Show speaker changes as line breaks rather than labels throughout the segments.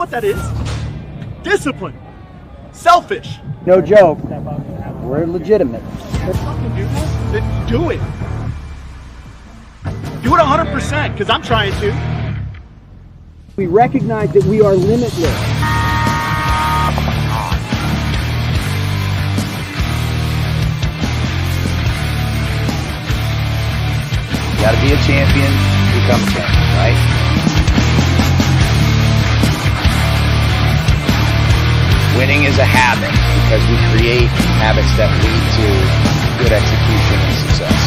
What that is? Discipline. Selfish.
No joke. We're legitimate.
Fucking do that? Then do it. Do it 100%, because I'm trying to.
We recognize that we are limitless.
You gotta be a champion to become a champion, right? Winning is a habit because we create habits that lead to good execution and success.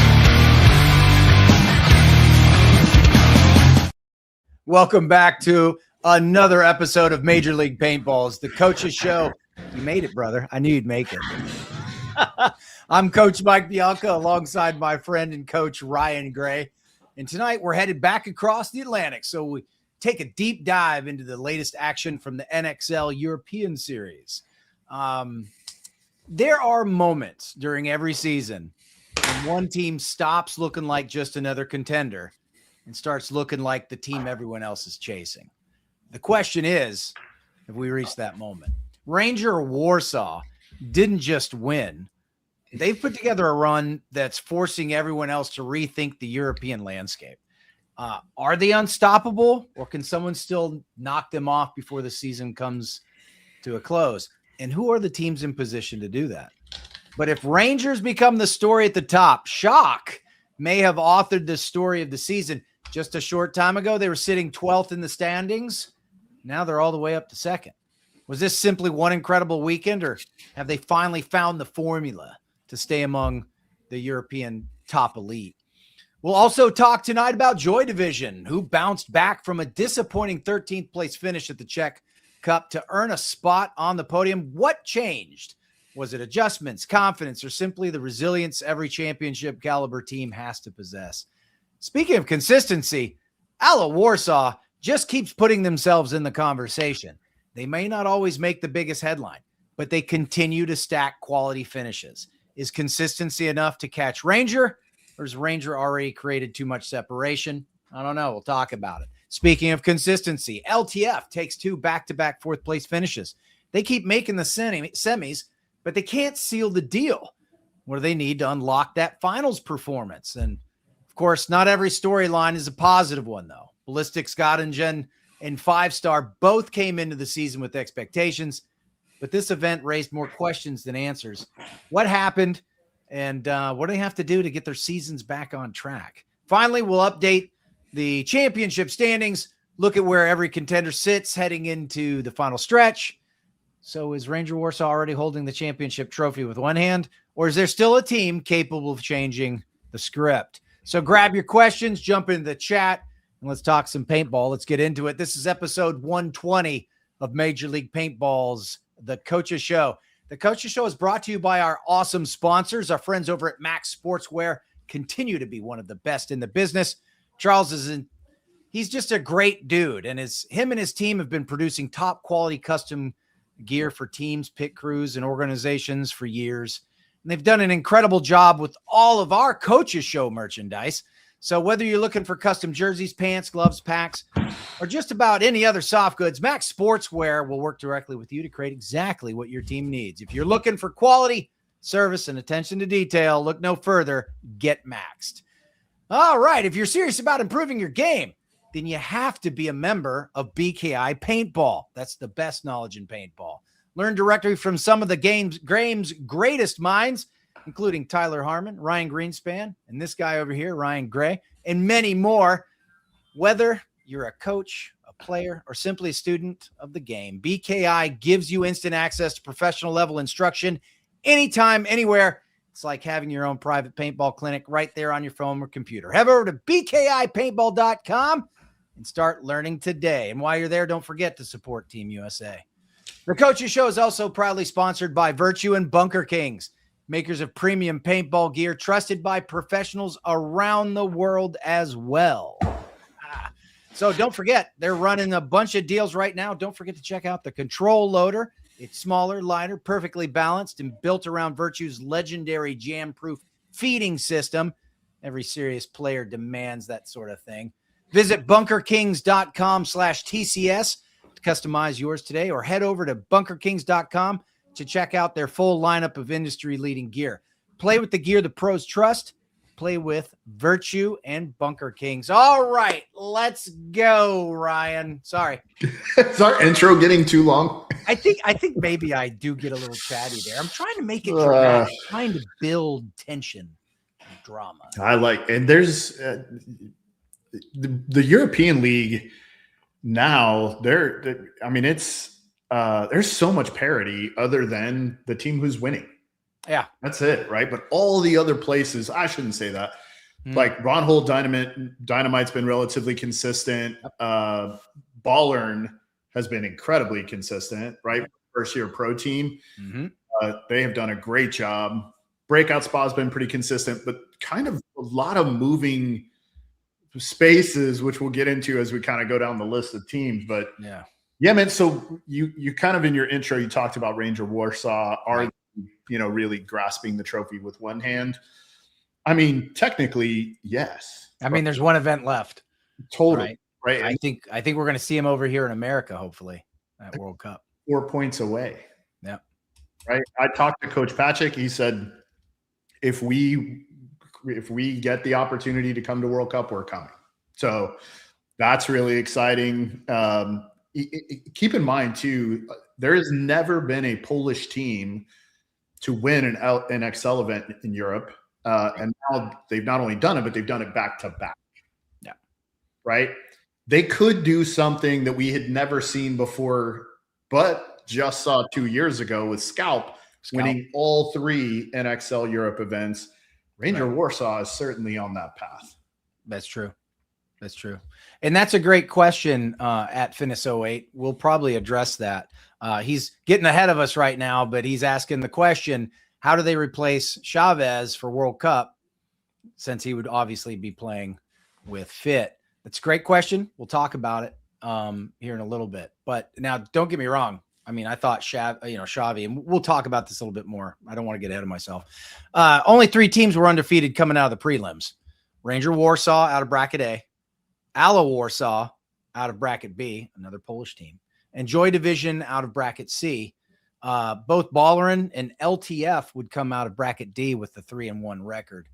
Welcome back to another episode of Major League Paintballs, the Coach's Show. You made it, brother. I knew you'd make it. I'm Coach Mike Bianca alongside my friend and coach Ryan Gray. And tonight we're headed back across the Atlantic. So we take a deep dive into the latest action from the NXL European Series. There are moments during every season when one team stops looking like just another contender and starts looking like the team everyone else is chasing. The question is, have we reached that moment? Ranger Warsaw didn't just win. They've put together a run that's forcing everyone else to rethink the European landscape. Are they unstoppable, or can someone still knock them off before the season comes to a close? And who are the teams in position to do that? But if Rangers become the story at the top, Shock may have authored the story of the season. Just a short time ago, they were sitting 12th in the standings. Now they're all the way up to second. Was this simply one incredible weekend, or have they finally found the formula to stay among the European top elite? We'll also talk tonight about Joy Division, who bounced back from a disappointing 13th place finish at the Czech Cup to earn a spot on the podium. What changed? Was it adjustments, confidence, or simply the resilience every championship caliber team has to possess? Speaking of consistency, ALA Warsaw just keeps putting themselves in the conversation. They may not always make the biggest headline, but they continue to stack quality finishes. Is consistency enough to catch Ranger? Or has Ranger already created too much separation? I don't know. We'll talk about it. Speaking of consistency, LTF takes 2 back-to-back fourth-place finishes. They keep making the semis, but they can't seal the deal. What do they need to unlock that finals performance? And, of course, not every storyline is a positive one, though. Ballistic Scottinger and 5-Star both came into the season with expectations, but this event raised more questions than answers. What happened? And what do they have to do to get their seasons back on track? Finally, we'll update the championship standings, look at where every contender sits heading into the final stretch. So is Ranger Warsaw already holding the championship trophy with one hand, or is there still a team capable of changing the script? So grab your questions, jump into the chat, and let's talk some paintball. Let's get into it. This is episode 120 of Major League Paintball's The Coach's Show. The Coach's Show is brought to you by our awesome sponsors. Our friends over at Max Sportswear continue to be one of the best in the business. Charles he's just a great dude, and him and his team have been producing top quality custom gear for teams, pit crews, and organizations for years. And they've done an incredible job with all of our Coach's Show merchandise. So whether you're looking for custom jerseys, pants, gloves, packs, or just about any other soft goods, Max Sportswear will work directly with you to create exactly what your team needs. If you're looking for quality, service, and attention to detail, look no further. Get Maxed. All right, if you're serious about improving your game, then you have to be a member of BKI Paintball. That's the best knowledge in paintball. Learn directly from some of the game's greatest minds, including Tyler Harmon, Ryan Greenspan, and this guy over here, Ryan Gray, and many more. Whether you're a coach, a player, or simply a student of the game, BKI gives you instant access to professional level instruction anytime, anywhere. It's like having your own private paintball clinic right there on your phone or computer. Head over to bkipaintball.com and start learning today. And while you're there, don't forget to support Team USA. The Coach's Show is also proudly sponsored by Virtue and Bunker Kings, makers of premium paintball gear trusted by professionals around the world as well. So don't forget, they're running a bunch of deals right now. Don't forget to check out the Control Loader. It's smaller, lighter, perfectly balanced, and built around Virtue's legendary jam-proof feeding system. Every serious player demands that sort of thing. Visit bunkerkings.com/TCS customize yours today, or head over to bunkerkings.com to check out their full lineup of industry-leading gear. Play with the gear the pros trust. Play with Virtue and Bunker Kings. All right, let's go, Ryan. Sorry.
Is our intro getting too long?
I think maybe I do get a little chatty there. I'm trying to make it dramatic, trying to build tension and drama.
I like, and there's the European League now. I mean, it's there's so much parity other than the team who's winning.
Yeah,
that's it, right? But all the other places, I shouldn't say that. Like Ronhold Dynamite's been relatively consistent. Ballern has been incredibly consistent, right? First year pro team. They have done a great job. Breakout Spa's been pretty consistent, but kind of a lot of moving spaces, which we'll get into as we kind of go down the list of teams. But yeah, man. So you kind of in your intro, you talked about Ranger Warsaw. Really grasping the trophy with one hand. I mean, technically, yes.
I mean, there's one event left.
Totally. Right.
I think we're going to see him over here in America, hopefully, at World Cup.
4 points away.
Yeah.
Right. I talked to Coach Patrick. He said, if we get the opportunity to come to World Cup, we're coming. So that's really exciting. Keep in mind too, there has never been a Polish team to win an NXL event in Europe. And now they've not only done it, but they've done it back to back.
Yeah.
Right. They could do something that we had never seen before, but just saw 2 years ago with Scalp winning all 3 NXL Europe events. Ranger Warsaw is certainly on that path.
That's true. That's true. And that's a great question at Finis08. We'll probably address that. He's getting ahead of us right now, but he's asking the question, how do they replace Chavez for World Cup, since he would obviously be playing with Fit? That's a great question. We'll talk about it here in a little bit. But now, don't get me wrong. I mean, I thought Xavi, and we'll talk about this a little bit more. I don't want to get ahead of myself. Only 3 teams were undefeated coming out of the prelims. Ranger Warsaw out of bracket A, ALA Warsaw out of bracket B, another Polish team, and Joy Division out of bracket C. Both Ballern and LTF would come out of bracket D with the 3-1 record.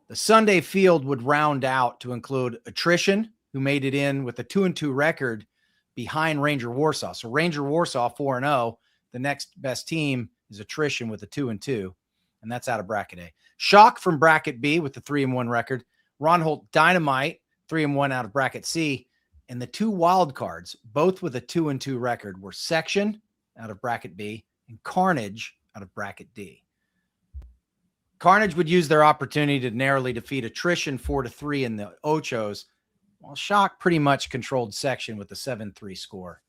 The Sunday field would round out to include Attrition, who made it in with a 2-2 record behind Ranger Warsaw. So Ranger Warsaw 4-0. The next best team is Attrition with a 2-2, and that's out of bracket A. Shock from bracket B with the 3-1 record. Ronhold Dynamite 3-1 out of bracket C. And the 2 wild cards, both with a 2-2 record, were Section out of bracket B and Carnage out of bracket D. Carnage would use their opportunity to narrowly defeat Attrition 4-3 in the Ochos, while Shock pretty much controlled Section with a 7-3 score.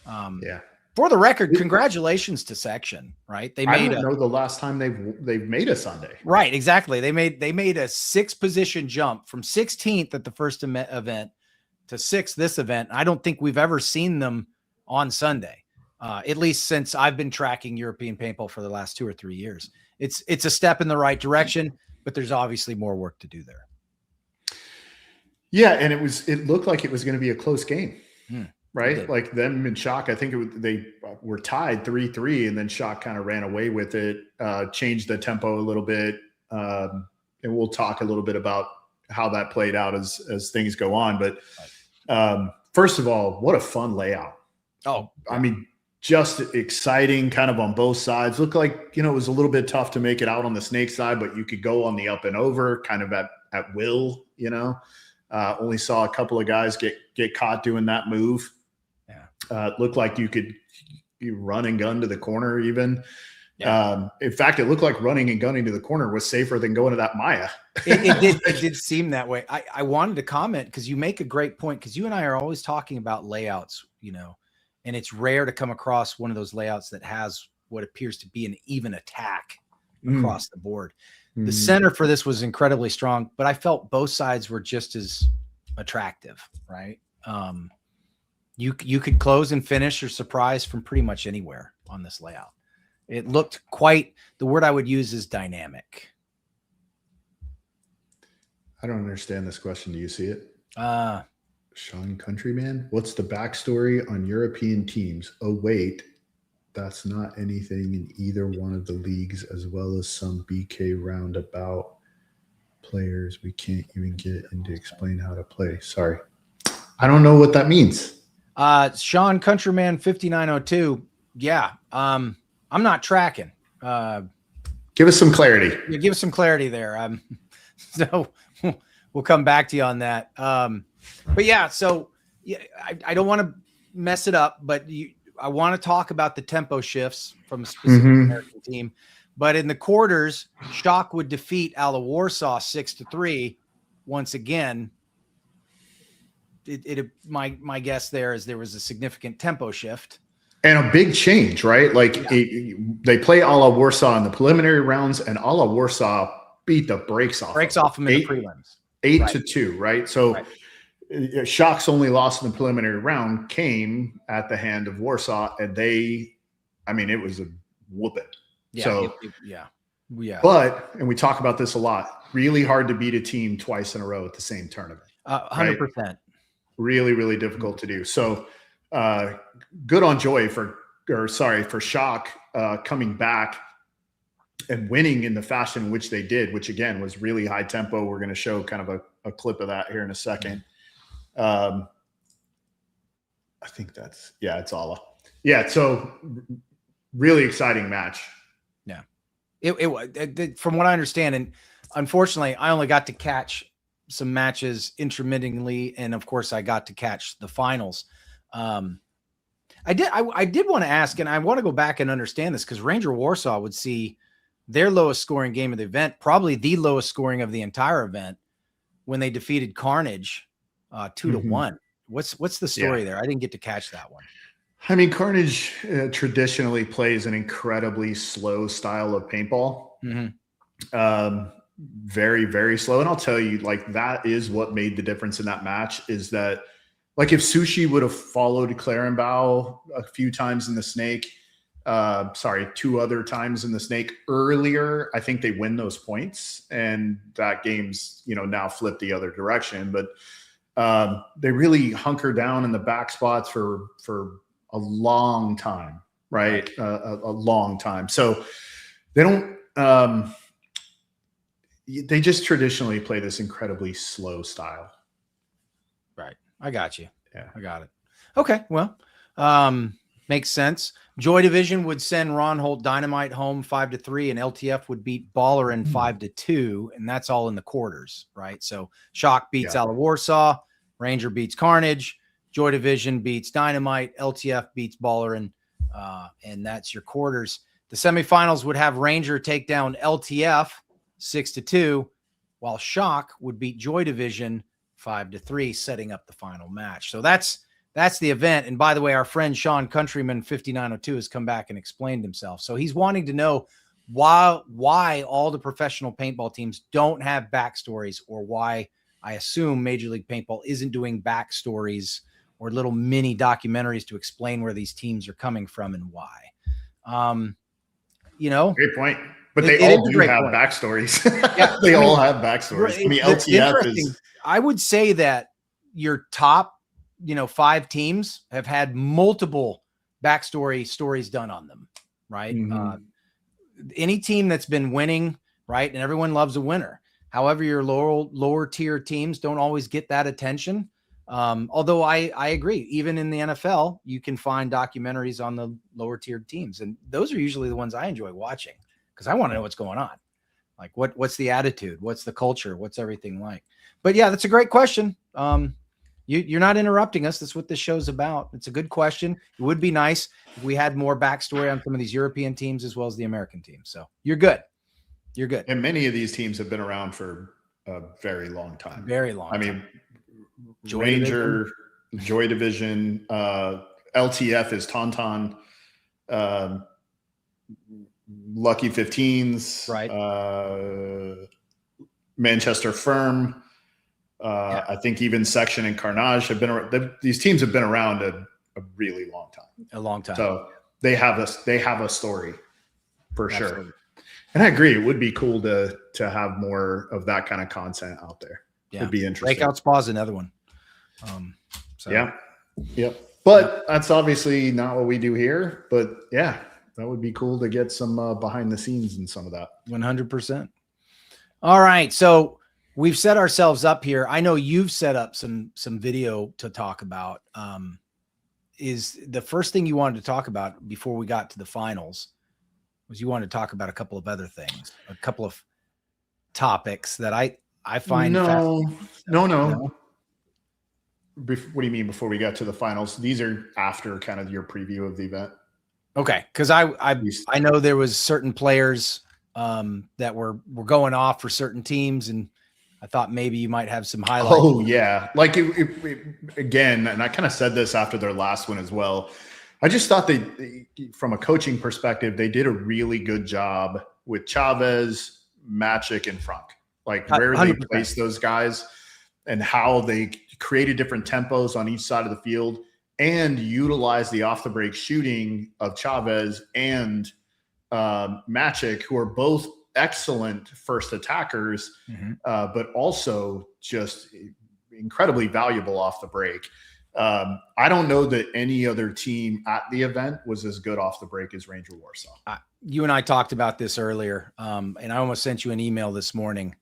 For the record, congratulations to Section, right?
I don't know the last time they've made a Sunday.
Right, exactly. They made a 6-position jump from 16th at the first event to 6th this event. I don't think we've ever seen them on Sunday, at least since I've been tracking European paintball for the last 2 or 3 years. It's a step in the right direction, but there's obviously more work to do there.
Yeah, and it looked like it was going to be a close game, right? Like them and Shock, I think they were tied 3-3, and then Shock kind of ran away with it, changed the tempo a little bit, and we'll talk a little bit about how that played out as things go on. But first of all, what a fun layout.
Oh,
I mean, just exciting kind of on both sides. Looked like, it was a little bit tough to make it out on the snake side, but you could go on the up and over kind of at will, only saw a couple of guys get caught doing that move. Yeah. Looked like you could run and gun to the corner even. Yeah. In fact, it looked like running and gunning to the corner was safer than going to that Maya.
It did seem that way. I wanted to comment because you make a great point, because you and I are always talking about layouts, and it's rare to come across one of those layouts that has what appears to be an even attack across the board. The center for this was incredibly strong, but I felt both sides were just as attractive, right? You could close and finish or surprise from pretty much anywhere on this layout. It looked the word I would use is dynamic.
I don't understand this question. Do you see it? Sean Countryman, what's the backstory on European teams? Oh, wait, that's not anything in either one of the leagues, as well as some BK roundabout players we can't even get in to explain how to play. Sorry. I don't know what that means.
Sean Countryman 5902. Yeah. I'm not tracking.
Give us some clarity.
Yeah, give us some clarity there. So we'll come back to you on that. But yeah, so yeah, I don't want to mess it up, but I want to talk about the tempo shifts from a specific American team. But in the quarters, Shock would defeat ALA Warsaw 6-3. Once again, my guess there is there was a significant tempo shift.
And a big change, right? Like they play ALA Warsaw in the preliminary rounds, and ALA Warsaw beat the brakes off
them in the prelims.
8-2, right? So Shock's only loss in the preliminary round came at the hand of Warsaw, and it was a whooping.
Yeah,
so
yeah.
But, and we talk about this a lot, really hard to beat a team twice in a row at the same tournament.
100%.
Right? Really, really difficult to do. So good on for Shock coming back and winning in the fashion in which they did, which again was really high tempo. We're going to show kind of a clip of that here in a second. I think it's ALA. Yeah. So really exciting match.
Yeah. It from what I understand, and unfortunately I only got to catch some matches intermittently. And of course I got to catch the finals. I did want to ask, and I want to go back and understand this, because Ranger Warsaw would see their lowest scoring game of the event, probably the lowest scoring of the entire event, when they defeated Carnage 2-1. What's the story there? I didn't get to catch that one.
I mean, Carnage traditionally plays an incredibly slow style of paintball. Very, very slow. And I'll tell you, like, that is what made the difference in that match, is that, like, if Sushi would have followed Clarenbow a few times in the Snake, 2 other times in the Snake earlier, I think they win those points, and that game's, now flipped the other direction. But they really hunker down in the back spots for a long time, right? A long time. So they don't, they just traditionally play this incredibly slow style.
Right. I got you.
Yeah.
I got it. Okay. Well, makes sense. Joy Division would send Ron Holt Dynamite home 5-3, and LTF would beat Ballerin 5-2. And that's all in the quarters, right? So Shock beats ALA Warsaw, Ranger beats Carnage, Joy Division beats Dynamite, LTF beats Ballerin, and that's your quarters. The semifinals would have Ranger take down LTF 6-2, while Shock would beat Joy Division 5-3, setting up the final match. So that's the event. And by the way, our friend Sean Countryman 5902 has come back and explained himself. So he's wanting to know why all the professional paintball teams don't have backstories, or why I assume Major League Paintball isn't doing backstories or little mini documentaries to explain where these teams are coming from and why.
Great point. But they all do have backstories. Yeah, they all have backstories. I mean, LTF is.
I would say that your top, 5 teams have had multiple backstory stories done on them, right? Any team that's been winning, right? And everyone loves a winner. However, your lower tier teams don't always get that attention. Although I agree, even in the NFL, you can find documentaries on the lower tiered teams. And those are usually the ones I enjoy watching, because I want to know what's going on. Like what's the attitude? What's the culture? What's everything like? But yeah, that's a great question. You're not interrupting us. That's what this show's about. It's a good question. It would be nice if we had more backstory on some of these European teams as well as the American teams. So you're good. You're good.
And many of these teams have been around for a very long time.
Very long time.
I mean, Ranger, Joy Division, LTF is Tauntaun, Lucky 15s,
right?
Manchester Firm. I think even Section and Carnage have been around. These teams have been around a really long time.
A long time.
So they have a story for sure. And I agree. It would be cool to have more of that kind of content out there.
Yeah.
It'd be interesting.
Breakout Spa is another one. So
Yeah. Yep. But that's obviously not what we do here. But yeah, that would be cool to get some behind the scenes and some of that.
100%. All right. So we've set ourselves up here. I know you've set up some video to talk about. Is the first thing you wanted to talk about before we got to the finals was you wanted to talk about a couple of other things, a couple of topics that I find
No.
No?
What do you mean before we got to the finals? These are after kind of your preview of the event.
Okay, because I know there was certain players that were going off for certain teams, and I thought maybe you might have some highlights.
Oh yeah, like again, and I kind of said this after their last one as well. I just thought they, from a coaching perspective, they did a really good job with Chavez, Magic, and Frank. Like where 100%. They placed those guys and how they created different tempos on each side of the field and utilized the off the break shooting of Chavez and Magic, who are both excellent first attackers, but also just incredibly valuable off the break. I don't know that any other team at the event was as good off the break as Ranger Warsaw.
You and I talked about this earlier, and I almost sent you an email this morning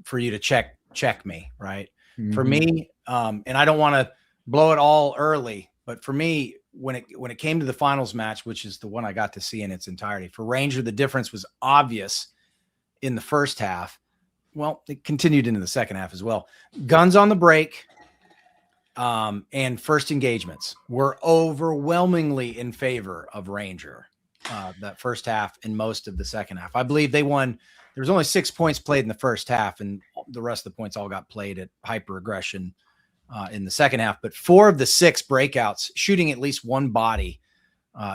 for you to check me, right? For me, and I don't want to blow it all early, but for me, when it came to the finals match, which is the one I got to see in its entirety, for Ranger, the difference was obvious in the first half. Well, it continued into the second half as well. Guns on the break and first engagements were overwhelmingly in favor of Ranger that first half and most of the second half. I believe they won. There was only 6 points played in the first half, and the rest of the points all got played at hyper aggression in the second half. But 4 of the 6 breakouts, shooting at least one body,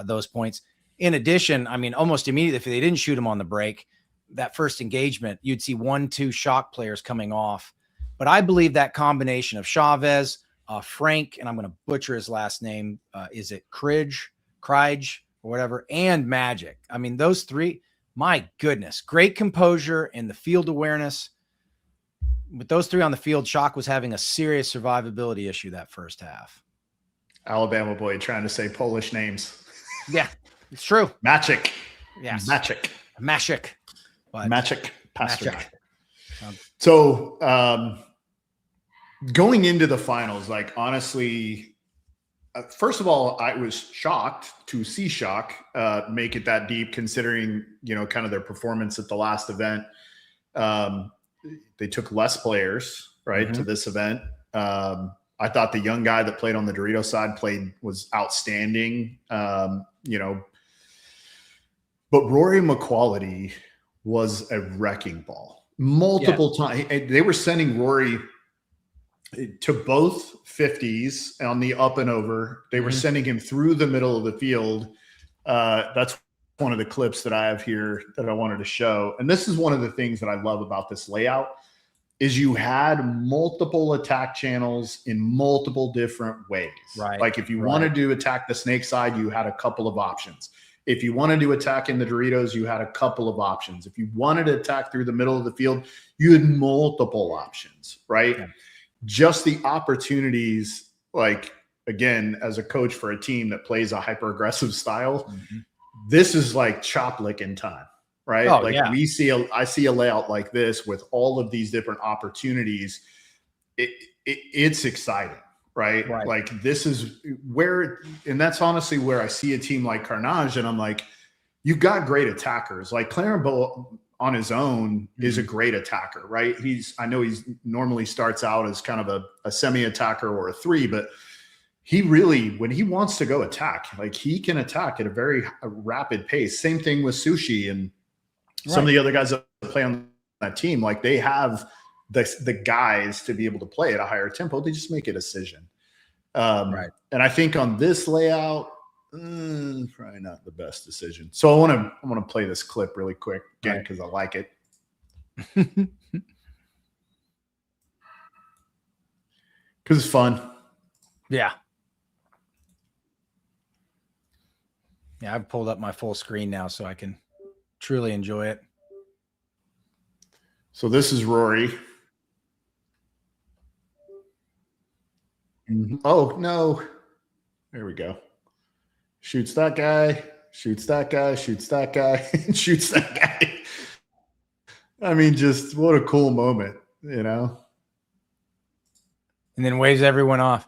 those points. In addition, I mean, almost immediately, if they didn't shoot them on the break, that first engagement, you'd see 1-2 shock players coming off. But I believe that combination of Chavez, Frank, and I'm going to butcher his last name. Is it Krige or whatever, and Magic. I mean, those 3, my goodness, great composure and the field awareness. With those 3 on the field, Shock was having a serious survivability issue that first half.
Alabama boy trying to say Polish names.
Yeah, it's true.
Magic.
Yes.
Magic.
Magic.
Pasternak. So going into the finals, like honestly, first of all, I was shocked to see Shock make it that deep, considering, you know, kind of their performance at the last event. They took less players, right, to this event. I thought the young guy that played on the Dorito side was outstanding, you know. But Rory McQuality was a wrecking ball multiple times. They were sending Rory to both 50s on the up and over. They were sending him through the middle of the field. That's one of the clips that I have here that I wanted to show. And this is one of the things that I love about this layout is you had multiple attack channels in multiple different ways.
Right.
Like if you wanted to attack the snake side, you had a couple of options. If you wanted to attack in the Doritos, you had a couple of options. If you wanted to attack through the middle of the field, you had multiple options, right? Yeah. Just the opportunities, like, again, as a coach for a team that plays a hyper-aggressive style, this is like chop licking time, right?
Oh,
like I see a layout like this with all of these different opportunities. It's exciting, right? Like this is where, and that's honestly where I see a team like Carnage, and I'm like, you've got great attackers. Like Clarenbeau on his own is a great attacker, right? I know he's normally starts out as kind of a semi-attacker or a 3, but he really, when he wants to go attack, like he can attack at a very rapid pace. Same thing with Sushi and some of the other guys that play on that team. Like they have the guys to be able to play at a higher tempo. They just make a decision. And I think on this layout, probably not the best decision. So I want to play this clip really quick again because I like it. Because it's fun.
Yeah. Yeah, I've pulled up my full screen now so I can truly enjoy it.
So this is Rory. Oh, no. There we go. Shoots that guy, shoots that guy, shoots that guy, and shoots that guy. I mean, just what a cool moment, you know?
And then waves everyone off.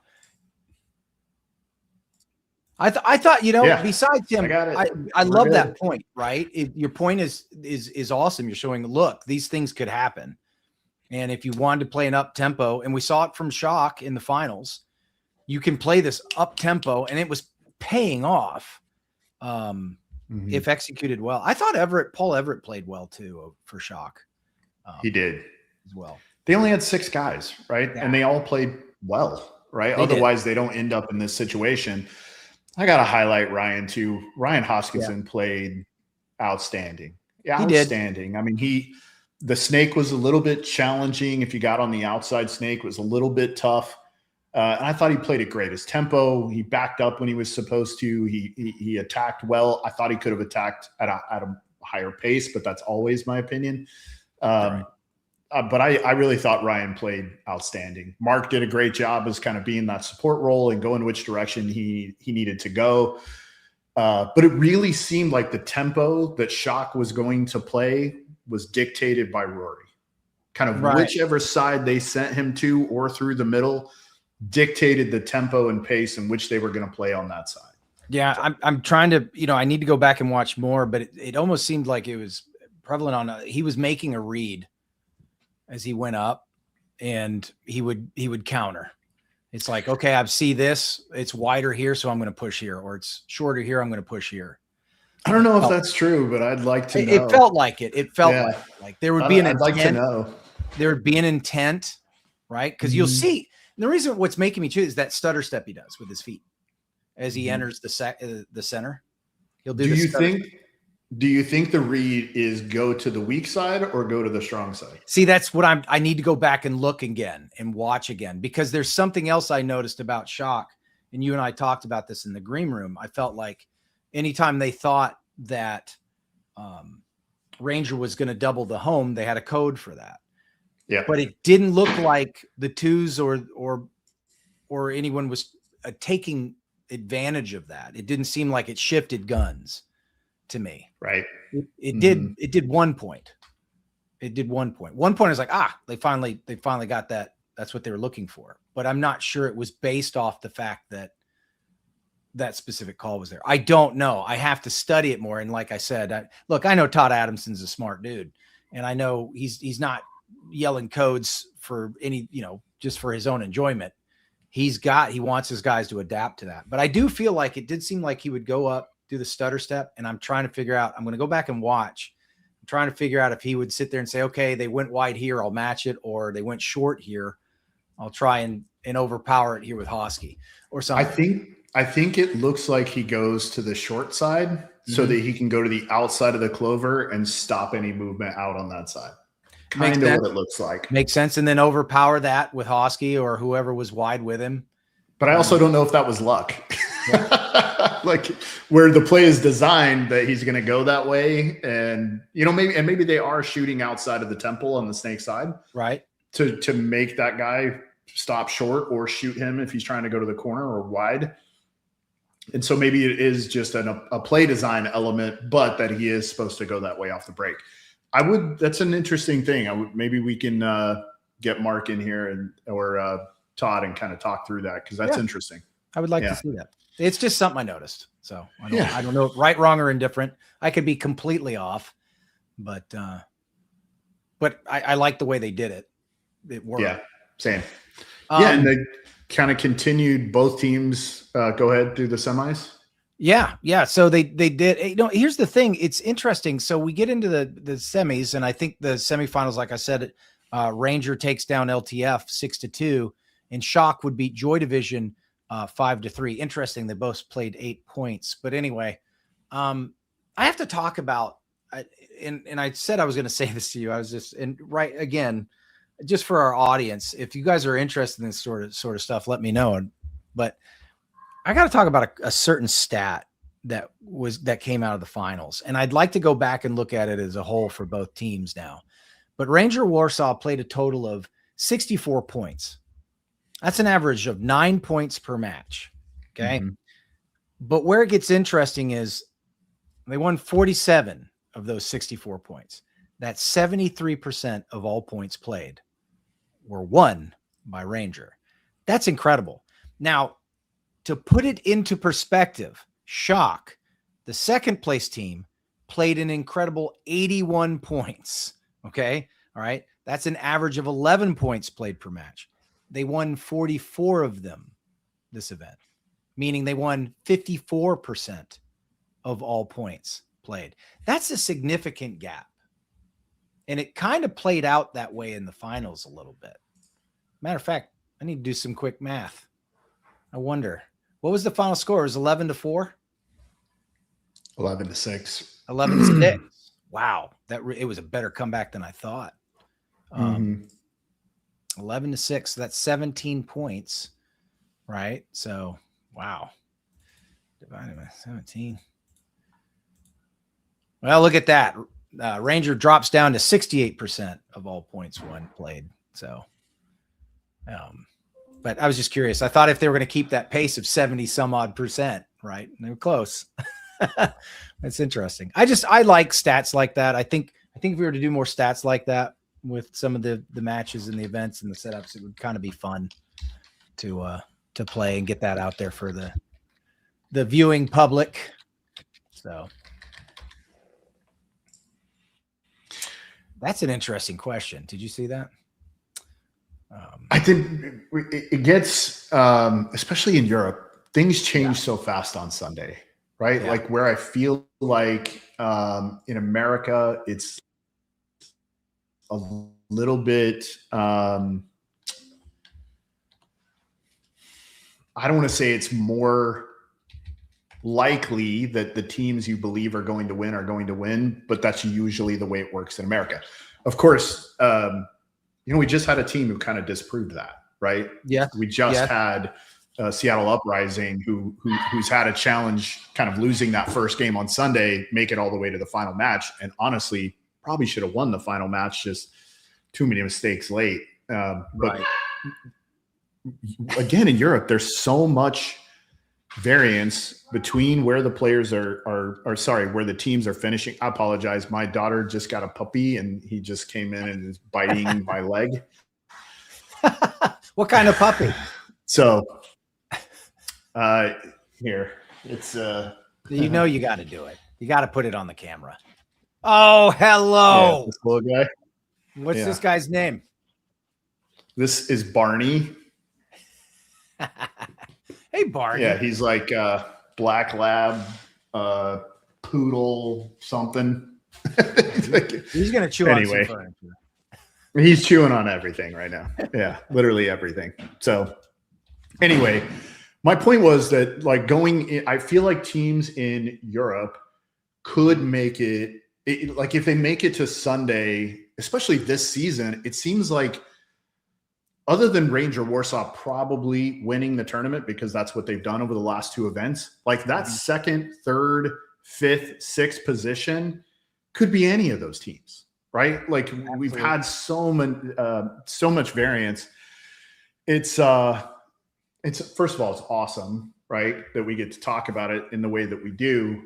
I thought, you know,
Yeah,
besides him,
I got it.
I
We're
love
good.
that point, right? Your point is awesome. You're showing, look, these things could happen. And if you wanted to play an up tempo, and we saw it from Shock in the finals, you can play this up tempo, and it was paying off if executed well. I thought Paul Everett played well too for Shock.
He did
as well.
They only had 6 guys, right?
Yeah.
And they all played well, right?
They
Otherwise, they don't end up in this situation. I got to highlight Ryan too. Ryan Hoskinson played outstanding. Yeah,
He did.
outstanding. I mean, the snake was a little bit challenging. If you got on the outside snake, it was a little bit tough. And I thought he played it great. His tempo, he backed up when he was supposed to. He attacked well. I thought he could have attacked at a higher pace, but that's always my opinion.
Right.
But I really thought Ryan played outstanding. Mark did a great job as kind of being that support role and going which direction he needed to go. But it really seemed like the tempo that Shock was going to play was dictated by Rory. Kind of whichever side they sent him to or through the middle dictated the tempo and pace in which they were going to play on that side.
Yeah, I'm trying to, you know, I need to go back and watch more, but it almost seemed like it was prevalent on he was making a read as he went up, and he would counter. It's like, okay, I see this, it's wider here, so I'm going to push here, or it's shorter here, I'm going to push here.
I don't know if that's true, but I'd like to know.
It felt like it. It felt like there would be an intent.
I'd like to know.
There would be an intent, right? Because you'll see. The reason what's making me choose is that stutter step he does with his feet as he enters the center. He'll do.
Do you think the read is go to the weak side or go to the strong side?
See, that's what I need to go back and look again and watch again, because there's something else I noticed about Shock, and you and I talked about this in the green room. I felt like anytime they thought that Ranger was going to double the home, they had a code for that.
Yeah,
but it didn't look like the twos or anyone was taking advantage of that. It didn't seem like it shifted guns to me.
Right.
It did. It did 1 point. It did 1 point. 1 point is like, they finally got that. That's what they were looking for. But I'm not sure it was based off the fact that that specific call was there. I don't know. I have to study it more. And like I said, look, I know Todd Adamson's a smart dude, and I know he's not yelling codes for any, just for his own enjoyment. He wants his guys to adapt to that. But I do feel like it did seem like he would go up, do the stutter step. And I'm trying to figure out, I'm going to go back and watch. I'm trying to figure out if he would sit there and say, okay, they went wide here, I'll match it. Or they went short here, I'll try and overpower it here with Hosky or something.
I think it looks like he goes to the short side so that he can go to the outside of the clover and stop any movement out on that side. Kind of what it looks like.
Makes sense. And then overpower that with Hosky or whoever was wide with him.
But I also don't know if that was luck. Like where the play is designed that he's going to go that way. And, maybe they are shooting outside of the temple on the snake side.
Right.
To make that guy stop short or shoot him if he's trying to go to the corner or wide. And so maybe it is just a play design element, but that he is supposed to go that way off the break. That's an interesting thing. Maybe we can get Mark in here or Todd and kind of talk through that, because that's interesting. I
would like to see that. It's just something I noticed. So I don't know, right, wrong, or indifferent. I could be completely off, but I like the way they did it. It worked.
Yeah, same. And they kind of continued, both teams go ahead through the semis.
Yeah. So they did. Here's the thing. It's interesting. So we get into the semis, and I think the semifinals, like I said, Ranger takes down LTF 6-2, and Shock would beat Joy Division 5-3. Interesting. They both played 8 points. But anyway, I have to talk about, and I said I was going to say this to you. I was just, and right again, just for our audience, if you guys are interested in this sort of stuff, let me know. But I got to talk about a certain stat that came out of the finals, and I'd like to go back and look at it as a whole for both teams now. But Ranger Warsaw played a total of 64 points. That's an average of 9 points per match. Okay. But where it gets interesting is they won 47 of those 64 points. That's 73% of all points played were won by Ranger. That's incredible. Now, to put it into perspective, Shock, the second place team, played an incredible 81 points. Okay. All right. That's an average of 11 points played per match. They won 44 of them this event, meaning they won 54% of all points played. That's a significant gap. And it kind of played out that way in the finals a little bit. Matter of fact, I need to do some quick math. I wonder, what was the final score? It was 11-4?
11-6.
11-6. Wow. It was a better comeback than I thought. 11-6. So that's 17 points, right? So, wow. Divided by 17. Well, look at that. Ranger drops down to 68% of all points won played. So, but I was just curious. I thought if they were going to keep that pace of 70 some odd percent, right? And they were close. That's interesting. I like stats like that. I think if we were to do more stats like that with some of the matches and the events and the setups, it would kind of be fun to play and get that out there for the viewing public. So that's an interesting question. Did you see that?
I think it gets, especially in Europe, things change so fast on Sunday, right?
Yeah.
Like where I feel like in America, it's a little bit, I don't want to say it's more likely that the teams you believe are going to win, but that's usually the way it works in America. Of course, we just had a team who kind of disproved that, right?
Yeah.
We just had Seattle Uprising, who's had a challenge kind of losing that first game on Sunday, make it all the way to the final match. And honestly, probably should have won the final match, just too many mistakes late. But again, in Europe, there's so much variance between where the players where the teams are finishing. I apologize. My daughter just got a puppy and he just came in and is biting my leg.
What kind of puppy?
So here it's
you got to do it. You got to put it on the camera. Oh, hello.
Yeah, this little guy.
What's this guy's name?
This is Barney.
Hey, Barney.
Yeah, he's like black lab, poodle, something.
He's gonna chew on some furniture.
He's chewing on everything right now. Yeah, literally everything. So anyway, my point was that I feel like teams in Europe could make it like if they make it to Sunday, especially this season, it seems like other than Ranger Warsaw probably winning the tournament because that's what they've done over the last two events, like that second, third, fifth, sixth position could be any of those teams, right? Like we've had so much variance. It's first of all, it's awesome, right? That we get to talk about it in the way that we do.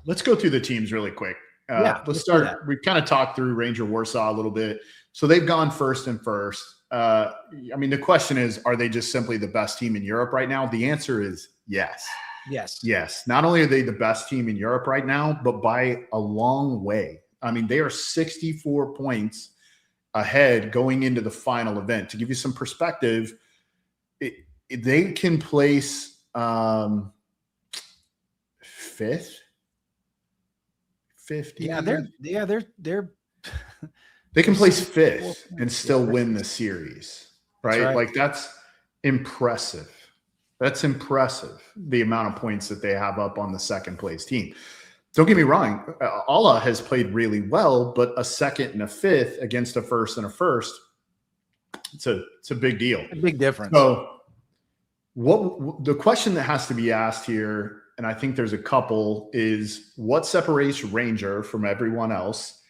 Let's go through the teams really quick. Let's start. We've kind of talked through Ranger Warsaw a little bit. So they've gone first and first. I mean, the question is, are they just simply the best team in Europe right now? The answer is yes. Yes. Not only are they the best team in Europe right now, but by a long way. I mean, they are 64 points ahead going into the final event. To give you some perspective, they can place fifth.
Yeah, they're
they can place fifth and still win the series, right? Like that's impressive. That's impressive, the amount of points that they have up on the second place team. Don't get me wrong. ALA has played really well, but a second and a fifth against a first and a first, it's a big deal.
A big difference.
So what the question that has to be asked here, and I think there's a couple, is what separates Ranger from everyone else?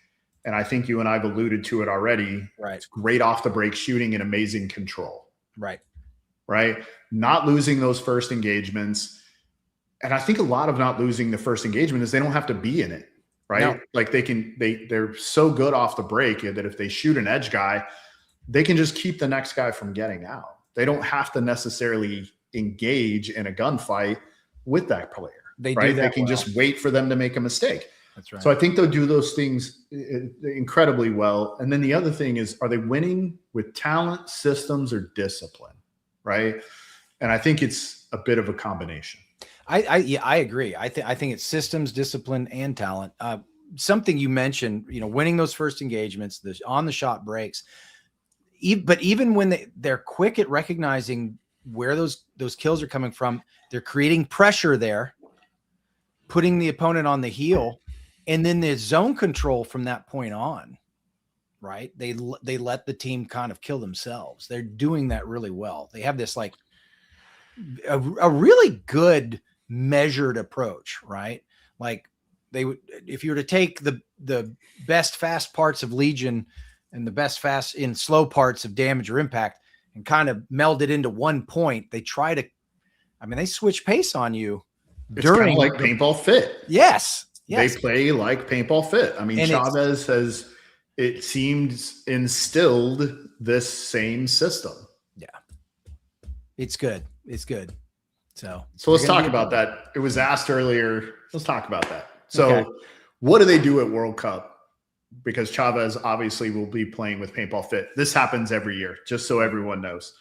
And I think you and I've alluded to it already.
Right.
It's great off the break shooting and amazing control.
Right.
Right. Not losing those first engagements. And I think a lot of not losing the first engagement is they don't have to be in it. Right.
No.
Like they're so good off the break that if they shoot an edge guy, they can just keep the next guy from getting out. They don't have to necessarily engage in a gunfight with that player.
They
right?
do that
They can just wait for them to make a mistake.
That's right.
So I think they'll do those things incredibly well. And then the other thing is, are they winning with talent, systems, or discipline? Right. And I think it's a bit of a combination.
I agree. I think it's systems, discipline, and talent. Something you mentioned, winning those first engagements, on the shot breaks. But even when they're quick at recognizing where those kills are coming from, they're creating pressure there, putting the opponent on the heel, and then the zone control from that point on. Right? They let the team kind of kill themselves. They're doing that really well. They have this like a really good measured approach, right? Like they would, if you were to take the best fast parts of Legion and the best fast in slow parts of Damage or Impact and kind of meld it into one point, they switch pace on you.
It's kind of like Paintball Fit.
Yes.
They play like Paintball Fit. I mean, and Chavez has, it seems, instilled this same system.
Yeah. It's good. It's good. So
let's talk about that. It was asked earlier. Let's talk about that. So what do they do at World Cup? Because Chavez obviously will be playing with Paintball Fit. This happens every year, just so everyone knows.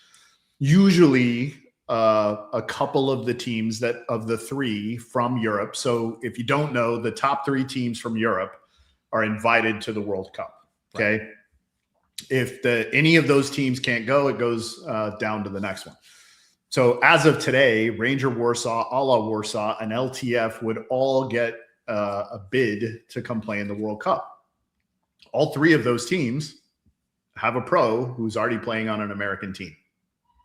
Usually a couple of the teams of the three from Europe. So if you don't know, the top three teams from Europe are invited to the World Cup. Okay. Right. If any of those teams can't go, it goes down to the next one. So as of today, Ranger Warsaw, ALA Warsaw, and LTF would all get a bid to come play in the World Cup. All three of those teams have a pro who's already playing on an American team.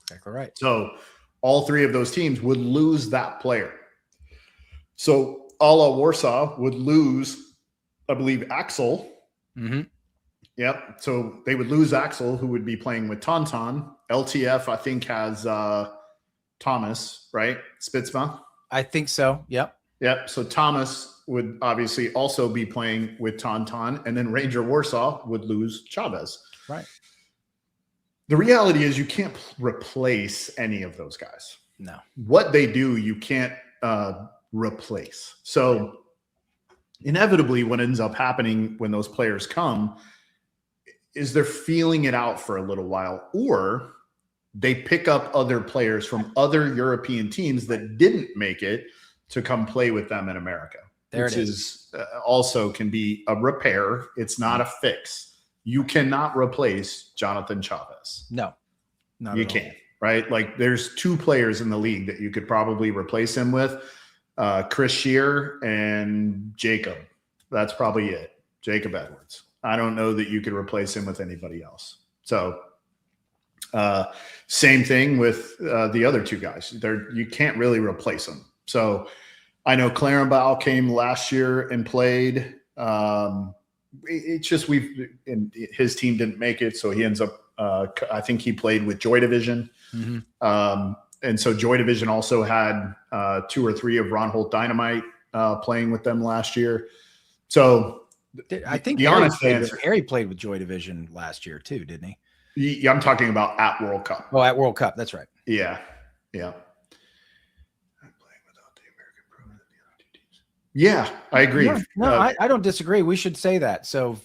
Exactly right.
So all three of those teams would lose that player. So ALA Warsaw would lose, I believe, Axel.
Mm-hmm.
Yep. So they would lose Axel, who would be playing with Tauntaun. LTF, I think, has Thomas, right? Spitzma.
I think so. Yep.
Yep. So Thomas would obviously also be playing with Tauntaun, and then Ranger Warsaw would lose Chavez.
Right.
The reality is you can't replace any of those guys.
No.
What they do, you can't replace. So inevitably what ends up happening when those players come is they're feeling it out for a little while, or they pick up other players from other European teams that didn't make it to come play with them in America. Which is also can be a repair. It's not a fix. You cannot replace Jonathan Chavez.
No,
you can't, right? Like there's two players in the league that you could probably replace him with, Chris Shear and Jacob. That's probably it. Jacob Edwards. I don't know that you could replace him with anybody else. So same thing with the other two guys. You can't really replace them. So I know Clarenbaugh came last year and played. It's just his team didn't make it, so he ends up. I think he played with Joy Division, and so Joy Division also had 2 or 3 of Ron Holt Dynamite playing with them last year. So
I think Harry played with Joy Division last year too, didn't he?
I'm talking about at World Cup.
Oh, at World Cup, that's right.
Yeah. Yeah, I agree.
No, I don't disagree. We should say that. So,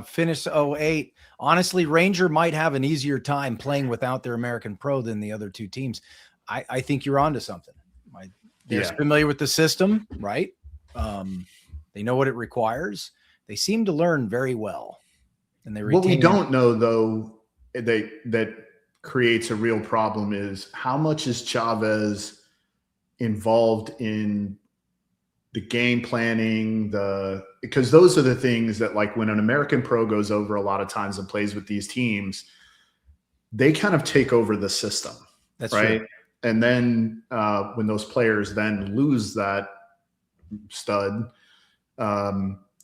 finish 08. Honestly, Ranger might have an easier time playing without their American pro than the other two teams. I think you're onto something. They're familiar with the system, right? They know what it requires. They seem to learn very well. And they
what we don't know, though, that creates a real problem is how much is Chavez involved in the game planning, because those are the things that, like, when an American pro goes over a lot of times and plays with these teams, they kind of take over the system.
That's
right.
True.
And then when those players then lose that stud,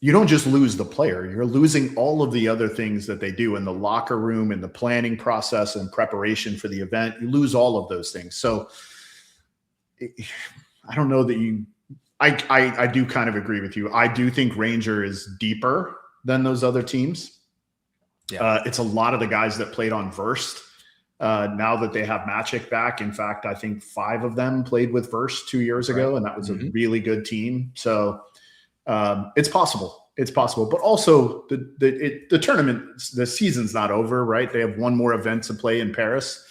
you don't just lose the player, you're losing all of the other things that they do in the locker room and the planning process and preparation for the event. You lose all of those things. So I don't know that I do kind of agree with you. I do think Ranger is deeper than those other teams.
Yeah.
It's a lot of the guys that played on Verst. Now that they have Magic back, in fact, I think 5 of them played with Verst 2 years ago, and that was a really good team. So it's possible. It's possible. But also the tournament, the season's not over, right? They have one more event to play in Paris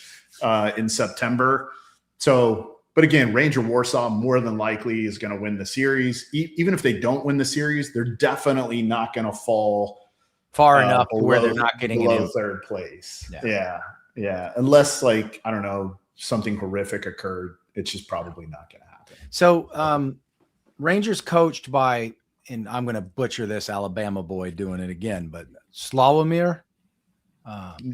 in September. So, but again, Ranger Warsaw more than likely is going to win the series. Even if they don't win the series, they're definitely not going to fall
far enough to where they're not getting
below
it in
third place. Yeah. Unless, like, I don't know, something horrific occurred, it's just probably not going to happen.
So Rangers coached by, and I'm going to butcher this Alabama boy doing it again, but Slawomir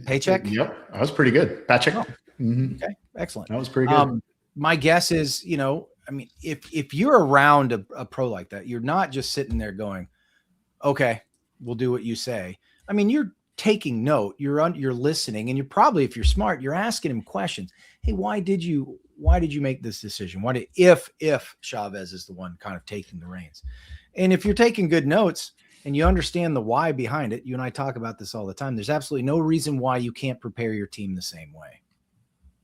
Paycheck.
Yep, that was pretty good. Paycheck.
Oh. Okay, excellent.
That was pretty good.
My guess is, I mean, if you're around a pro like that, you're not just sitting there going, okay, we'll do what you say. I mean, you're taking note, you're listening, and you're probably, if you're smart, you're asking him questions. Hey, why did you make this decision? If Chavez is the one kind of taking the reins? And if you're taking good notes and you understand the why behind it, you and I talk about this all the time. There's absolutely no reason why you can't prepare your team the same way.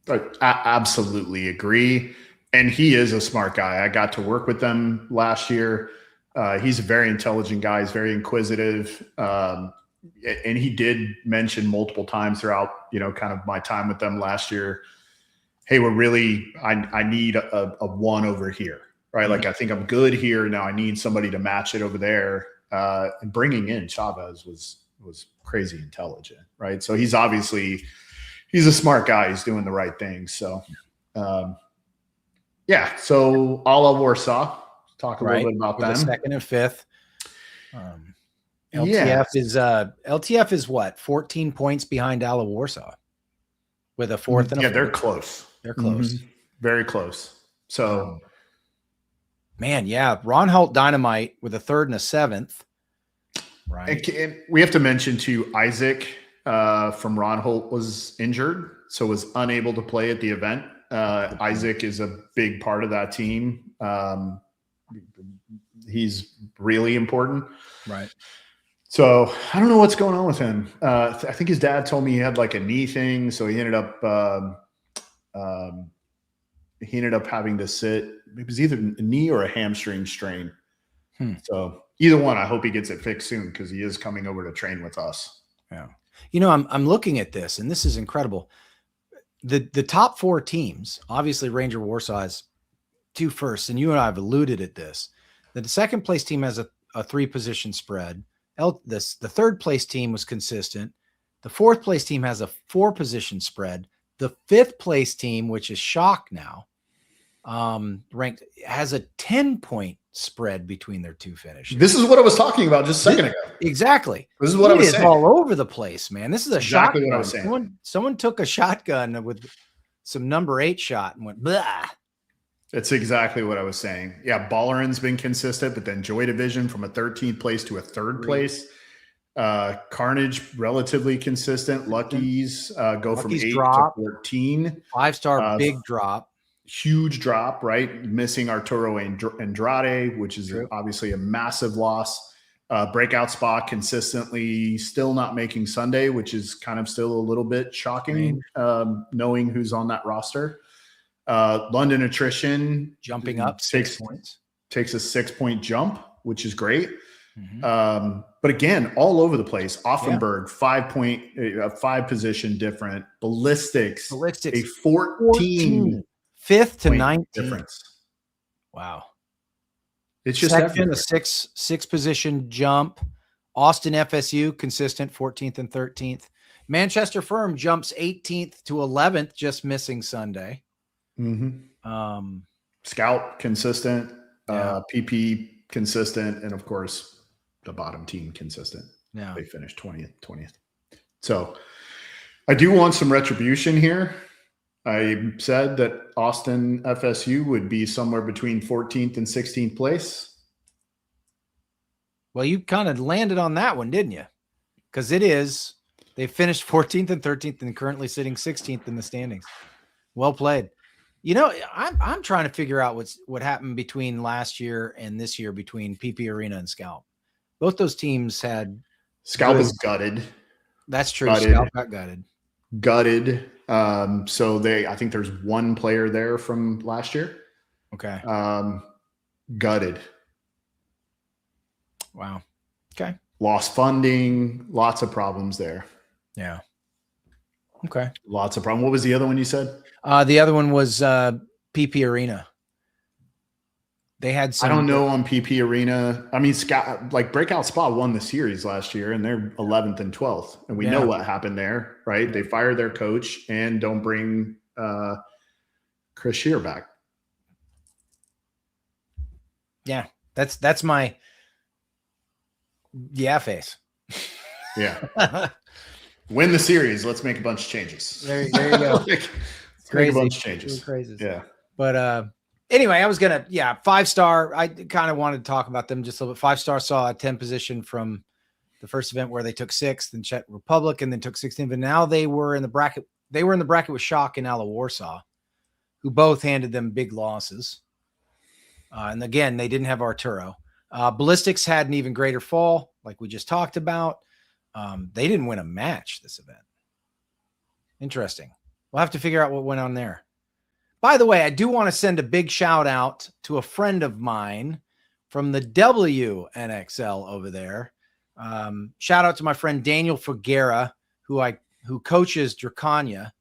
I absolutely agree. And he is a smart guy. I got to work with them last year. He's a very intelligent guy. He's very inquisitive. And he did mention multiple times throughout, kind of my time with them last year, hey, I need a one over here, right? Like, I think I'm good here. Now I need somebody to match it over there. And bringing in Chavez was crazy intelligent, right? So he's a smart guy. He's doing the right thing. So, so ALA Warsaw, talk a little bit about them.
The second and fifth. LTF is what? 14 points behind ALA Warsaw with a fourth and a fourth.
They're close.
They're close.
Mm-hmm. Very close. So,
Ron Holt Dynamite with a third and a seventh. Right.
And we have to mention too, Isaac from Ron Holt was injured, so was unable to play at the event. Isaac is a big part of that team. He's really important.
Right.
So I don't know what's going on with him. I think his dad told me he had like a knee thing, so he ended up having to sit. It was either a knee or a hamstring strain. So either one, I hope he gets it fixed soon because he is coming over to train with us.
Yeah. I'm looking at this, and this is incredible. The top 4 teams, obviously Ranger Warsaw has 2 firsts, and you and I have alluded at this. The second place team has a 3-position spread. The third place team was consistent. The fourth place team has a 4-position spread. The fifth place team, which is shock now, ranked, has a 10-point spread between their 2 finishes.
This is what I was talking about just a second ago.
Exactly.
This is what I was saying.
All over the place, man. This is a
exactly
shotgun.
What I was saying.
Someone took a shotgun with some number 8 shot and went blah.
That's exactly what I was saying. Yeah, Balleran's been consistent, but then Joy Division from a 13th place to a 3rd place. Carnage relatively consistent. Lucky's go from 8 to 14.
5-star big drop.
Huge drop, right? Missing Arturo Andrade, which is obviously a massive loss. Breakout spot consistently, still not making Sunday, which is kind of still a little bit shocking, knowing who's on that roster. London Attrition
jumping up 6 points,
takes a 6-point jump, which is great. But again, all over the place. Offenberg, 5-position different. Ballistics, a 14
5th to 19th
difference.
Wow.
It's just
second, a 6-position jump. Austin FSU consistent 14th and 13th. Manchester Firm jumps 18th to 11th, just missing Sunday.
Scout consistent, PP consistent, and of course the bottom team consistent.
Yeah,
they finished 20th. So I do want some retribution here. I said that Austin FSU would be somewhere between 14th and 16th place.
Well, you kind of landed on that one, didn't you? Because they finished 14th and 13th and currently sitting 16th in the standings. Well played. You know, I'm trying to figure out what happened between last year and this year between PP Arena and Scalp. Both those teams had
Scalp is gutted.
That's true.
Gutted.
Scalp got gutted.
Gutted. So I think there's one player there from last year.
Okay.
Gutted.
Wow. Okay.
Lost funding. Lots of problems there.
Yeah. Okay.
Lots of problems. What was the other one you said?
The other one was PP Arena. They had some.
I don't know on PP Arena. I mean, like Breakout Spa won the series last year, and they're 11th and 12th, and we know what happened there, right? They fired their coach and don't bring Chris Shear back.
Yeah, that's my face.
Yeah. Win the series. Let's make a bunch of changes.
There you go.
Make a bunch of changes.
Crazy.
Yeah.
But anyway, I was gonna 5-star. I kind of wanted to talk about them just a little bit. 5-star saw a 10 position from the first event where they took 6th in Czech Republic and then took 16th. But now they were in the bracket. They were in the bracket with Shock and ALA Warsaw, who both handed them big losses. And again, they didn't have Arturo. Ballistics had an even greater fall, like we just talked about. They didn't win a match this event. Interesting. We'll have to figure out what went on there. By the way, I do want to send a big shout out to a friend of mine from the WNXL over there. Shout out to my friend Daniel Figuera, who coaches Dracania.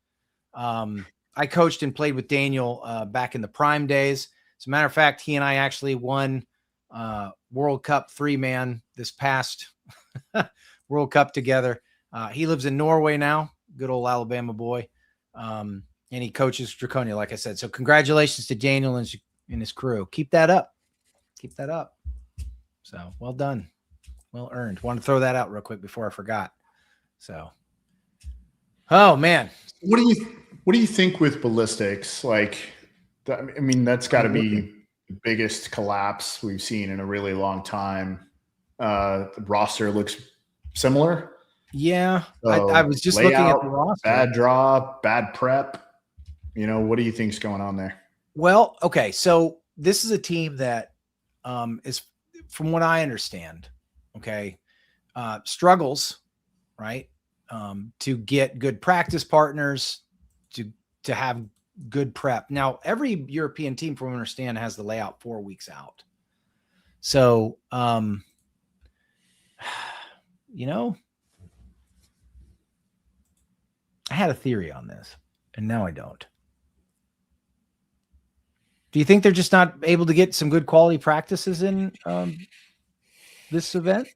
I coached and played with Daniel back in the Prime days. As a matter of fact, he and I actually won World Cup 3-man this past World Cup together. He lives in Norway now, good old Alabama boy. And he coaches Draconia, like I said. So congratulations to Daniel and his crew. Keep that up. Keep that up. So well done. Well earned. Want to throw that out real quick before I forgot. So, oh man.
What do you think with Ballistics? Like, I mean, that's got to be the biggest collapse we've seen in a really long time. The roster looks similar.
Yeah,
So
I was just looking at the roster.
Bad draw, bad prep. You know, what do you think's going on there?
Well, okay, so this is a team that is, from what I understand, struggles, right, to get good practice partners, to have good prep. Now, every European team, from what I understand, has the layout 4 weeks out. So, you know, I had a theory on this, and now I don't. Do you think they're just not able to get some good quality practices in this event?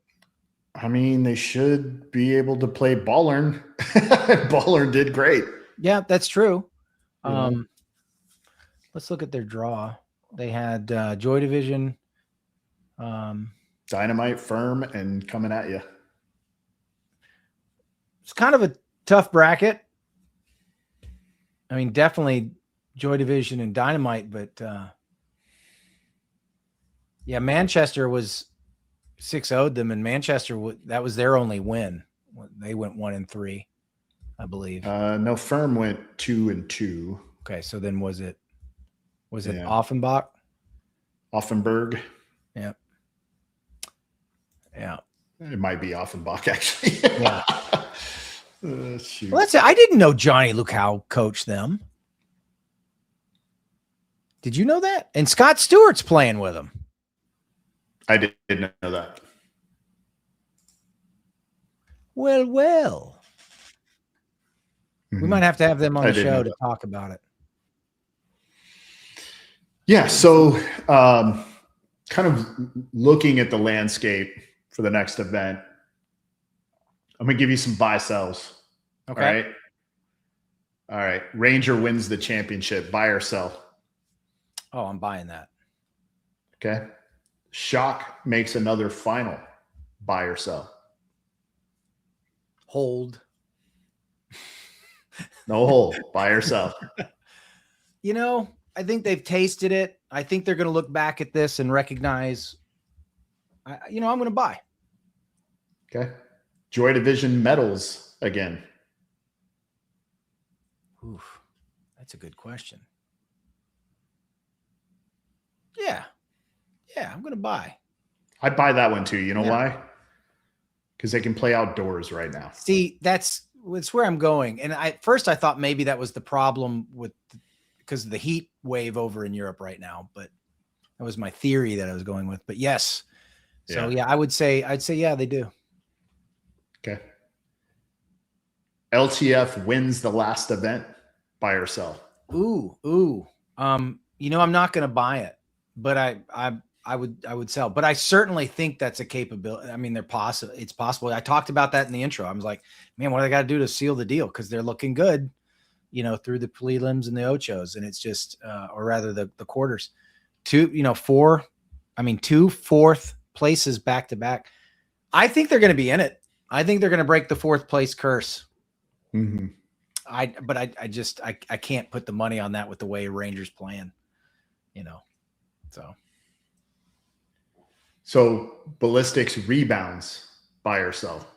I mean, they should be able to play Ballern. Ballern did great.
Yeah, that's true. Let's look at their draw. They had Joy Division,
Dynamite, Firm, and coming at you.
It's kind of a tough bracket. I mean, definitely Joy Division and Dynamite, but yeah, Manchester was 6-0'd them, and Manchester, that was their only win. They went 1-3, I believe.
No, Firm went 2-2.
Okay, so then was it Offenbach?
Offenberg.
Yep. Yeah.
It might be Offenbach, actually.
Yeah.
Shoot.
Well, I didn't know Johnny Lukau coached them. Did you know that? And Scott Stewart's playing with him.
I didn't know that.
Well. We might have to have them on the show to talk about it.
Yeah, so kind of looking at the landscape for the next event, I'm going to give you some buy sells.
Okay.
All right. Ranger wins the championship. Buy or sell?
Oh, I'm buying that.
Okay. Shock makes another final. Buy or sell?
Hold.
No hold. Buy or sell?
You know, I think they've tasted it. I think they're going to look back at this and recognize, I'm going to buy.
Okay. Joy Division medals again.
Oof, that's a good question. Yeah. Yeah, I'm going to buy.
I'd buy that one too. You know
Yeah.
why? Because they can play outdoors right now.
See, that's where I'm going. And first I thought maybe that was the problem because of the heat wave over in Europe right now, but that was my theory that I was going with. But yes. So yeah, I'd say yeah, they do.
Okay. LTF wins the last event, buy or sell.
Ooh. I'm not going to buy it, but I would sell, but I certainly think that's a capability. I mean, it's possible. I talked about that in the intro. I was like, man, what do they got to do to seal the deal? Cause they're looking good, through the prelims and the ochos. And it's just, or rather the quarters, 2 fourth places back to back. I think they're going to be in it. I think they're going to break the 4th place curse.
Mm-hmm.
But I can't put the money on that with the way Rangers playing,
So ballistics rebounds, buy or sell.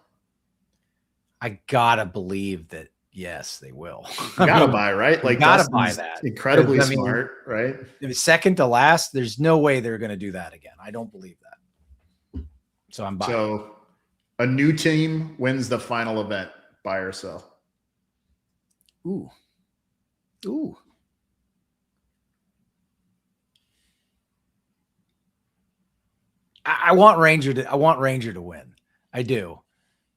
I gotta believe that. Yes, they will.
You gotta buy, right? Like,
gotta buy that.
Incredibly smart, right?
If it's second to last, there's no way they're going to do that again. I don't believe that. So I'm buying.
So a new team wins the final event, buy or sell.
Ooh. I want Ranger to win. I do.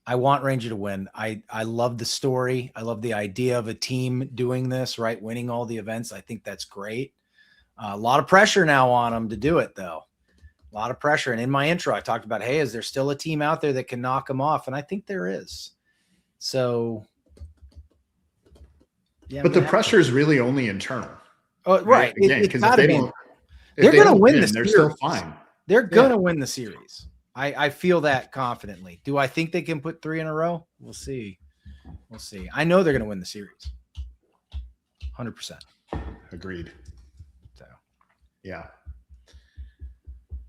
I want Ranger to win. I love the story. I love the idea of a team doing this, right? Winning all the events. I think that's great. A lot of pressure now on them to do it, though. A lot of pressure. And in my intro, I talked about, hey, is there still a team out there that can knock them off? And I think there is. So, yeah.
But the pressure is really only internal.
Oh, right.
Because if they don't,
they're going to win this.
They're still fine.
They're going to win the series. I feel that confidently. Do I think they can put 3 in a row? We'll see. I know they're going to win the series. 100%.
Agreed.
So,
yeah.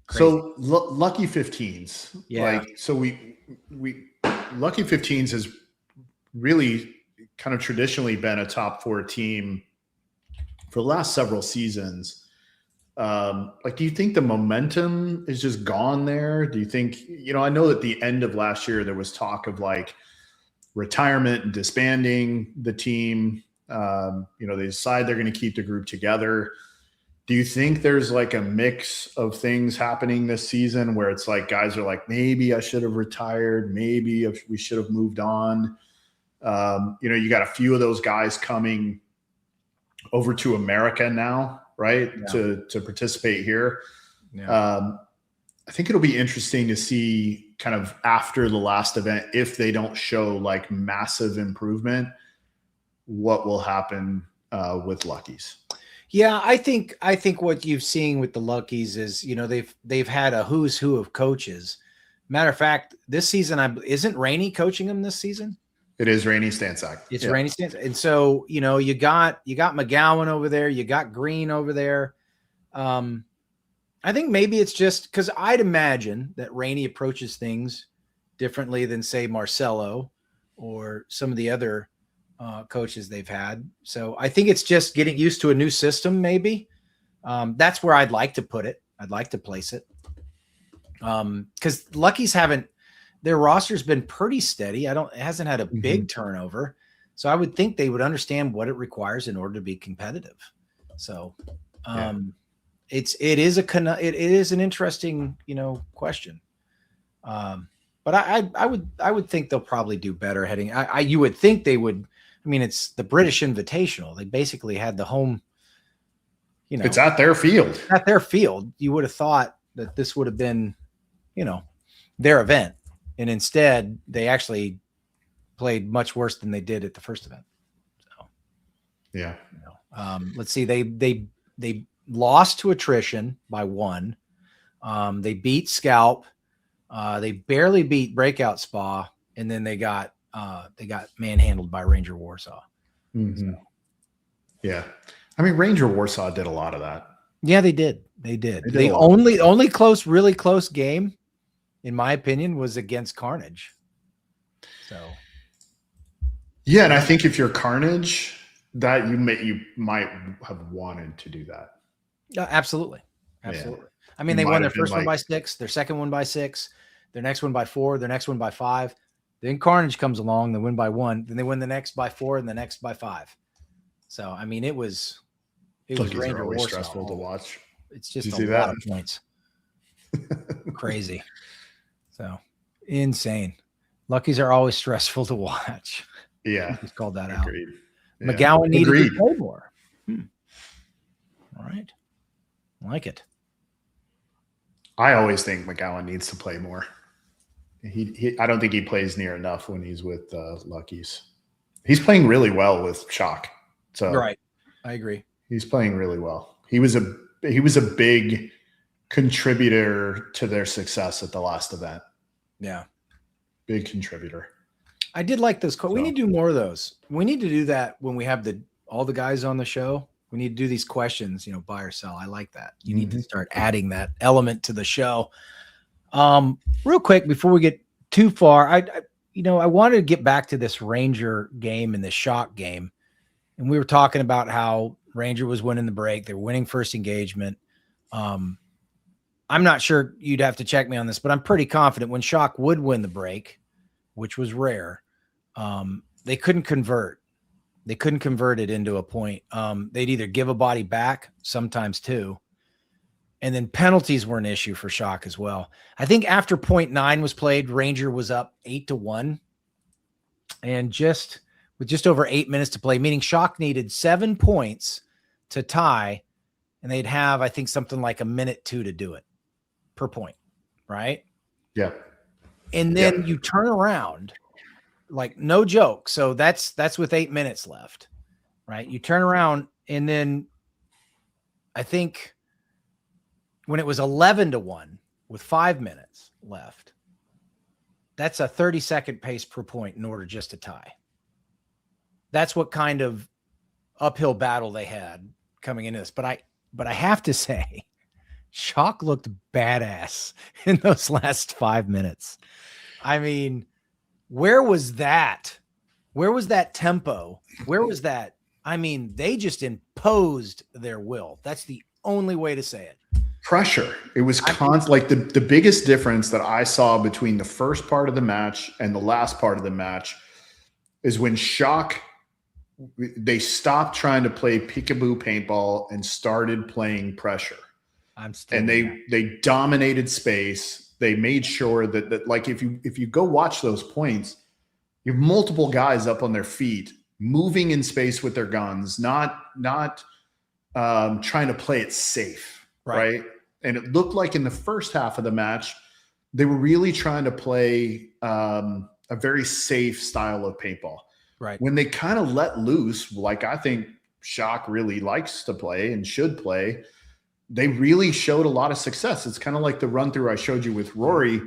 Crazy.
So lucky 15s.
Yeah.
Like, so we lucky 15s has really kind of traditionally been a top 4 team for the last several seasons. Do you think the momentum is just gone there? Do you think, I know at the end of last year, there was talk of like retirement and disbanding the team. They decide they're going to keep the group together. Do you think there's like a mix of things happening this season where it's like guys are like, maybe I should have retired, maybe we should have moved on? You got a few of those guys coming over to America now, right? Yeah. To participate here. Yeah. I think it'll be interesting to see kind of after the last event, if they don't show like massive improvement, what will happen with Luckies.
Yeah, I think what you've seen with the Luckies is, they've had a who's who of coaches. Matter of fact, this season, isn't Rainey coaching them this season?
It is Rainey Stanczak.
It's Rainey Stanczak. And so, you got McGowan over there, you got Green over there. I think maybe it's just because I'd imagine that Rainey approaches things differently than, say, Marcelo or some of the other coaches they've had. So I think it's just getting used to a new system, maybe. That's where I'd like to put it. I'd like to place it. Because Luckies their roster's been pretty steady. It hasn't had a big turnover. So I would think they would understand what it requires in order to be competitive. So it is an interesting, question. But I would think they'll probably do better heading. You would think they would. I mean, it's the British Invitational. They basically had the home,
it's at their field.
At their field. You would have thought that this would have been, their event. And instead, they actually played much worse than they did at the first event. So,
yeah.
Let's see. They lost to attrition by 1. They beat Scalp. They barely beat Breakout Spa, and then they got manhandled by Ranger Warsaw.
Mm-hmm. So. Yeah, I mean Ranger Warsaw did a lot of that. Yeah,
they did. The only really close game, in my opinion, was against Carnage. So
yeah, and I think if you're Carnage, that you might have wanted to do that.
Absolutely.
Yeah.
I mean,
You
they
might
won their
have been
first one by
like-
6, their second one by 6, their next one by 4, their next one by 5. Then Carnage comes along, they win by 1, then they win the next by 4 and the next by 5. So, I mean, it was
Luckies
Ranger
are always
Warsaw.
stressful to watch.
It's just
Did
a
you see
lot
that?
of points. Crazy. So, insane. Luckies are always stressful to watch.
Yeah,
Just called that out.
agreed. Yeah.
McGowan needed
Agreed.
to play more. All right. I like it.
I always think McGowan needs to play more. I don't think he plays near enough when he's with Luckies. He's playing really well with Shock. So
Right. I agree.
he's playing really well. He was a big contributor to their success at the last event.
Yeah.
Big contributor.
I did like those. We
So-
need to do more of those. We need to do that when we have all the guys on the show. We need to do these questions, buy or sell. I like that. You need to start adding that element to the show. Real quick before we get too far, I wanted to get back to this Ranger game and the Shock game. And we were talking about how Ranger was winning the break. They were winning first engagement. I'm not sure, you'd have to check me on this, but I'm pretty confident when Shock would win the break, which was rare, they couldn't convert. They couldn't convert it into a point. They'd either give a body back, sometimes two, and then penalties were an issue for Shock as well. I think after point 9 was played, Ranger was up 8-1, and with just over 8 minutes to play, meaning Shock needed 7 points to tie, and they'd have, I think, something like 1:02 to do it per point, right?
Yeah.
And then you turn around, like no joke. So that's with 8 minutes left, right? You turn around, and then I think when it was 11-1 with 5 minutes left, that's a 30-second pace per point in order just to tie. That's what kind of uphill battle they had coming into this. But I have to say, Shock looked badass in those last 5 minutes. I mean, where was that? Where was that tempo? Where was that? I mean, they just imposed their will. That's the only way to say it.
Pressure. It was like the biggest difference that I saw between the first part of the match and the last part of the match is when Shock, they stopped trying to play peekaboo paintball and started playing pressure. And they dominated space. They made sure that like if you go watch those points, you have multiple guys up on their feet, moving in space with their guns, not trying to play it safe, right? And it looked like in the first half of the match, they were really trying to play a very safe style of paintball.
Right.
When they kind of let loose, like I think Shock really likes to play and should play, they really showed a lot of success. It's kind of like the run through I showed you with Rory,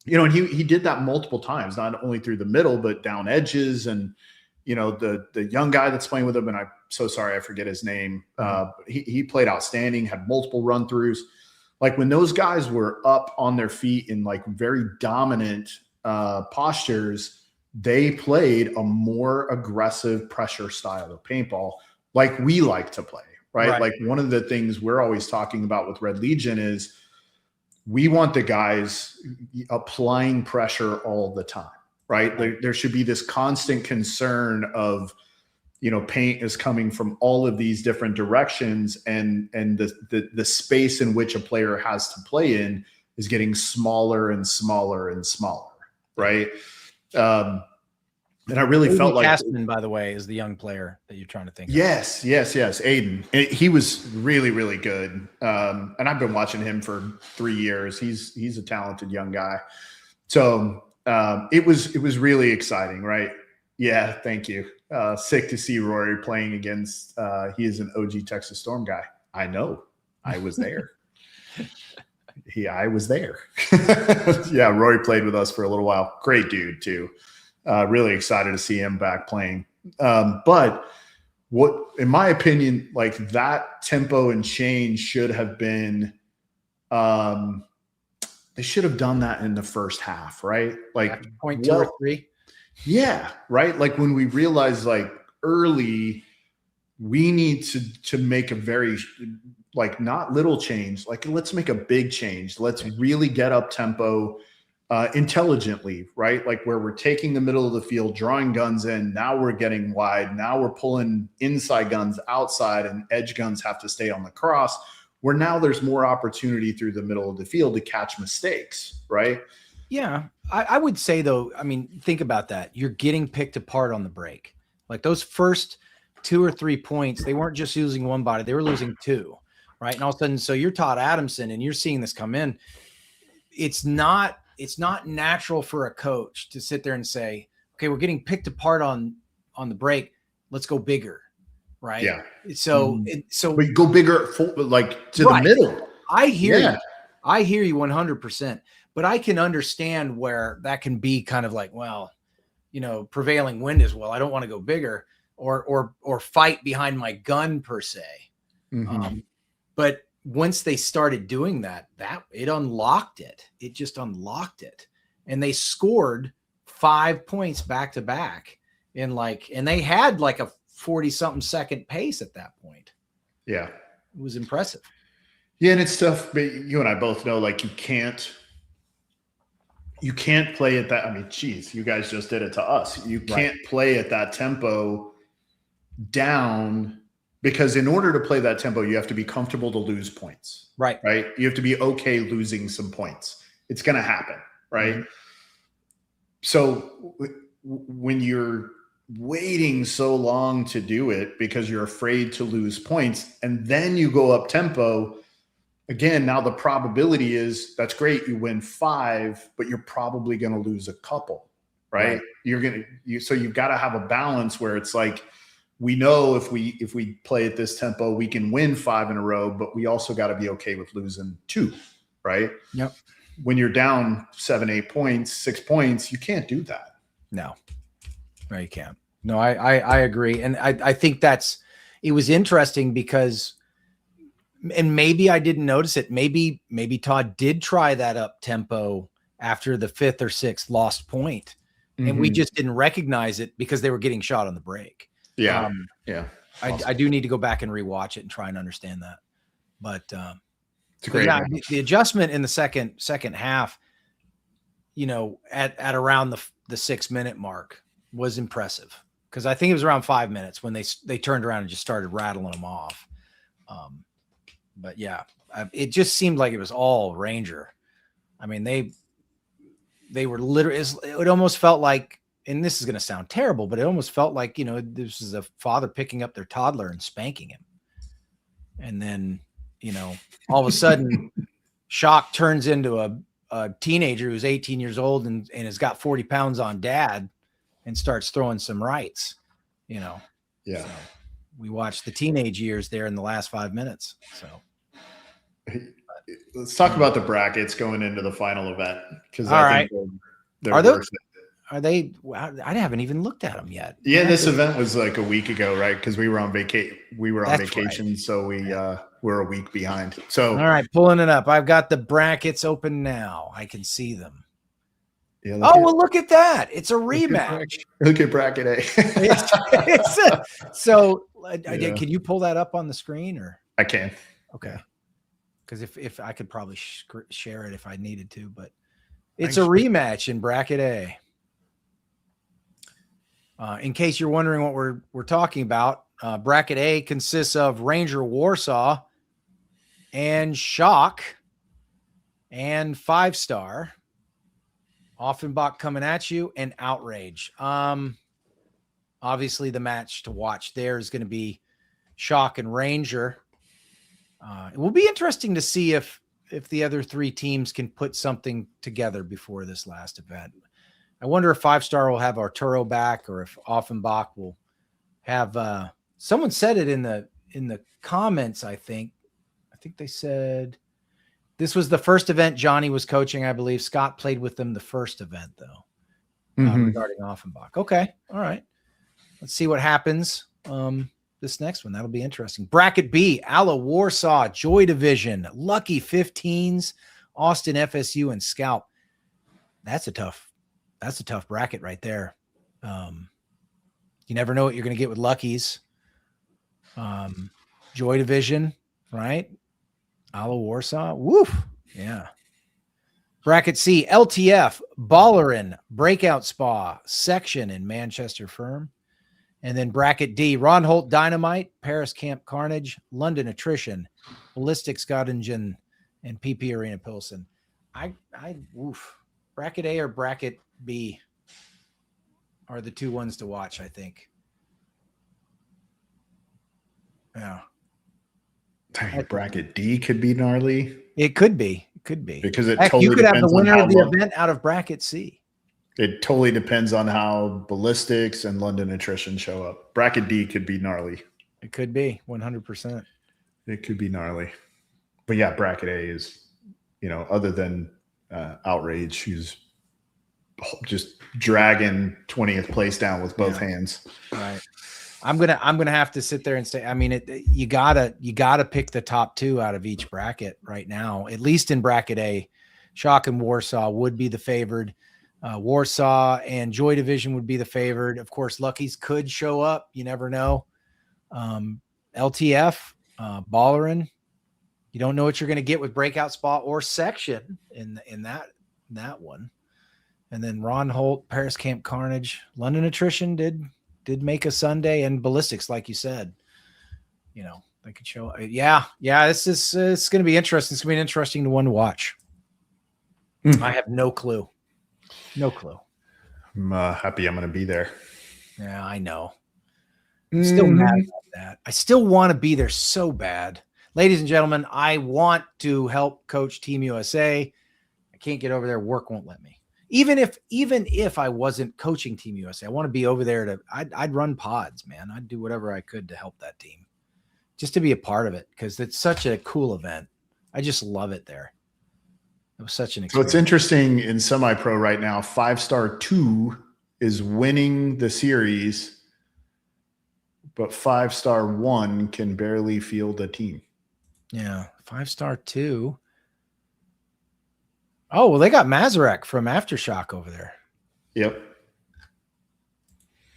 and he did that multiple times, not only through the middle, but down edges. And, the young guy that's playing with him, and I'm so sorry, I forget his name. He played outstanding, had multiple run throughs. Like when those guys were up on their feet in like very dominant postures, they played a more aggressive pressure style of paintball like we like to play, right? Like one of the things we're always talking about with Red Legion is we want the guys applying pressure all the time, right? There should be this constant concern of, paint is coming from all of these different directions, and the space in which a player has to play in is getting smaller and smaller and smaller, right? And I really felt like
Castman, by the way, is the young player that you're trying to think of.
Yes, Aiden. He was really, really good. And I've been watching him for 3 years. He's a talented young guy. So it was really exciting, right? Yeah, thank you. Sick to see Rory playing against he is an OG Texas Storm guy. I know. I was there. I was there. Yeah, Rory played with us for a little while. Great dude too. Really excited to see him back playing. But what, in my opinion, like that tempo and change should have been they should have done that in the first half, right? Like
point 2 or 3.
Yeah, right. Like when we realized like early, we need to make a very like not little change. Like let's make a big change. Let's really get up tempo intelligently, right? Like where we're taking the middle of the field, drawing guns in. Now we're getting wide. Now we're pulling inside guns outside, and edge guns have to stay on the cross. Where now there's more opportunity through the middle of the field to catch mistakes, right?
Yeah. I would say, though, I mean, think about that. You're getting picked apart on the break. Like those first 2 or 3 points, they weren't just losing one body, they were losing 2, right? And all of a sudden, so you're Todd Adamson and you're seeing this come in. It's not natural for a coach to sit there and say, okay, we're getting picked apart on the break. Let's go bigger. Right.
Yeah.
So
we go bigger, like to the middle.
I hear you. I hear you 100%, but I can understand where that can be kind of like, well, you know, prevailing wind is, well, I don't want to go bigger or fight behind my gun per se.
Mm-hmm.
But once they started doing that it unlocked it. It just unlocked it. And they scored 5 points back to back and they had like a 40-something second pace at that point.
Yeah.
It was impressive.
Yeah. And it's tough, but you and I both know, like, you can't play at that. I mean, geez, you guys just did it to us. You can't play at that tempo down, because in order to play that tempo, you have to be comfortable to lose points. Right. You have to be okay losing some points. It's going to happen. Right. Mm-hmm. So when you're waiting so long to do it because you're afraid to lose points, and then you go up tempo again, now the probability is that's great. You win 5, but you're probably going to lose a couple, right? So you've got to have a balance where it's like, we know if we play at this tempo, we can win 5 in a row, but we also got to be okay with losing 2, right?
Yep.
When you're down 7, 8 points, 6 points, you can't do that.
No, you can't. No, I agree. And I think it was interesting because, and maybe I didn't notice it. Maybe Todd did try that up tempo after the 5th or 6th lost point. Mm-hmm. And we just didn't recognize it because they were getting shot on the break.
Yeah.
Awesome. I do need to go back and rewatch it and try and understand that. But
it's great.
Yeah, the adjustment in the second half, you know, at around the 6-minute mark was impressive, because I think it was around 5 minutes when they turned around and just started rattling them off. But yeah, it just seemed like it was all Ranger. I mean, they were literally, it almost felt like, and this is going to sound terrible, but it almost felt like, you know, this is a father picking up their toddler and spanking him. And then, you know, all of a sudden Shock turns into a teenager who's 18 years old and has got 40 pounds on dad and starts throwing some rights, you know?
Yeah.
So we watched the teenage years there in the last 5 minutes. So
let's talk about the brackets going into the final event. Cause
I think
they're
I haven't even looked at them yet.
Yeah. This event was like a week ago, right? Cause we were on vacation. Right. So we're a week behind. So,
all right, pulling it up. I've got the brackets open now. I can see them.
Yeah,
well, look at that. It's a rematch.
Look at bracket A.
Can you pull that up on the screen, or?
I can.
Okay. Because if I could probably share it if I needed to, but it's a rematch in bracket A. In case you're wondering what we're talking about, bracket A consists of Ranger Warsaw and Shock and 5-star. Offenbach coming at you, and Outrage. Obviously the match to watch there is going to be Shock and Ranger. It will be interesting to see if the other 3 teams can put something together before this last event. I wonder if 5-star will have Arturo back, or if Offenbach will have someone said it in the comments. I think they said this was the first event Johnny was coaching. I believe Scott played with them the first event, though, regarding Offenbach. Okay. All right. Let's see what happens this next one. That'll be interesting. Bracket B, ALA Warsaw, Joy Division, Lucky 15s, Austin, FSU, and Scalp. That's a tough bracket right there. You never know what you're going to get with Luckies. Joy Division, right? ALA Warsaw. Woof. Yeah. Bracket C, LTF, Ballerin, Breakout Spa, Section in Manchester Firm. And then bracket D, Ron Holt Dynamite, Paris Camp Carnage, London Attrition, Ballistics Göttingen, and PP Arena Pilsen. Bracket A or bracket B are the two ones to watch, I think. Yeah.
Bracket D could be gnarly.
It could be.
Because it
Heck,
totally
you could have the
depends on
winner
how
of the
long-
event out of bracket C.
It totally depends on how Ballistics and London Attrition show up. Bracket D could be gnarly.
It could be 100%.
It could be gnarly. But yeah, bracket A is, other than Outrage, who's just dragging 20th place down with both hands.
Right. I'm gonna have to sit there and say, I mean, you gotta pick the top two out of each bracket right now. At least in bracket A, Shock and Warsaw would be the favored. Warsaw and Joy Division would be the favored. Of course, Luckies could show up. You never know. LTF, Ballerin. You don't know what you're going to get with Breakout Spot or Section in that one. And then Ron Holt, Paris Camp Carnage, London Attrition did make a Sunday, and Ballistics, like you said. They could show. Yeah. It's going to be interesting. It's going to be an interesting one to watch. I have no clue. No clue.
I'm happy I'm going to be there.
Yeah, I know. I'm still mad about that. I still want to be there so bad. Ladies and gentlemen, I want to help coach Team USA. I can't get over there. Work won't let me. Even if I wasn't coaching Team USA, I want to be over there I'd run pods, man. I'd do whatever I could to help that team. Just to be a part of it, because it's such a cool event. I just love it there. It was such an experience.
So it's interesting in semi-pro right now, 5-star 2 is winning the series, but 5-star 1 can barely field a team.
Yeah, 5-star 2. Oh, well, they got Mazarek from Aftershock over there.
Yep.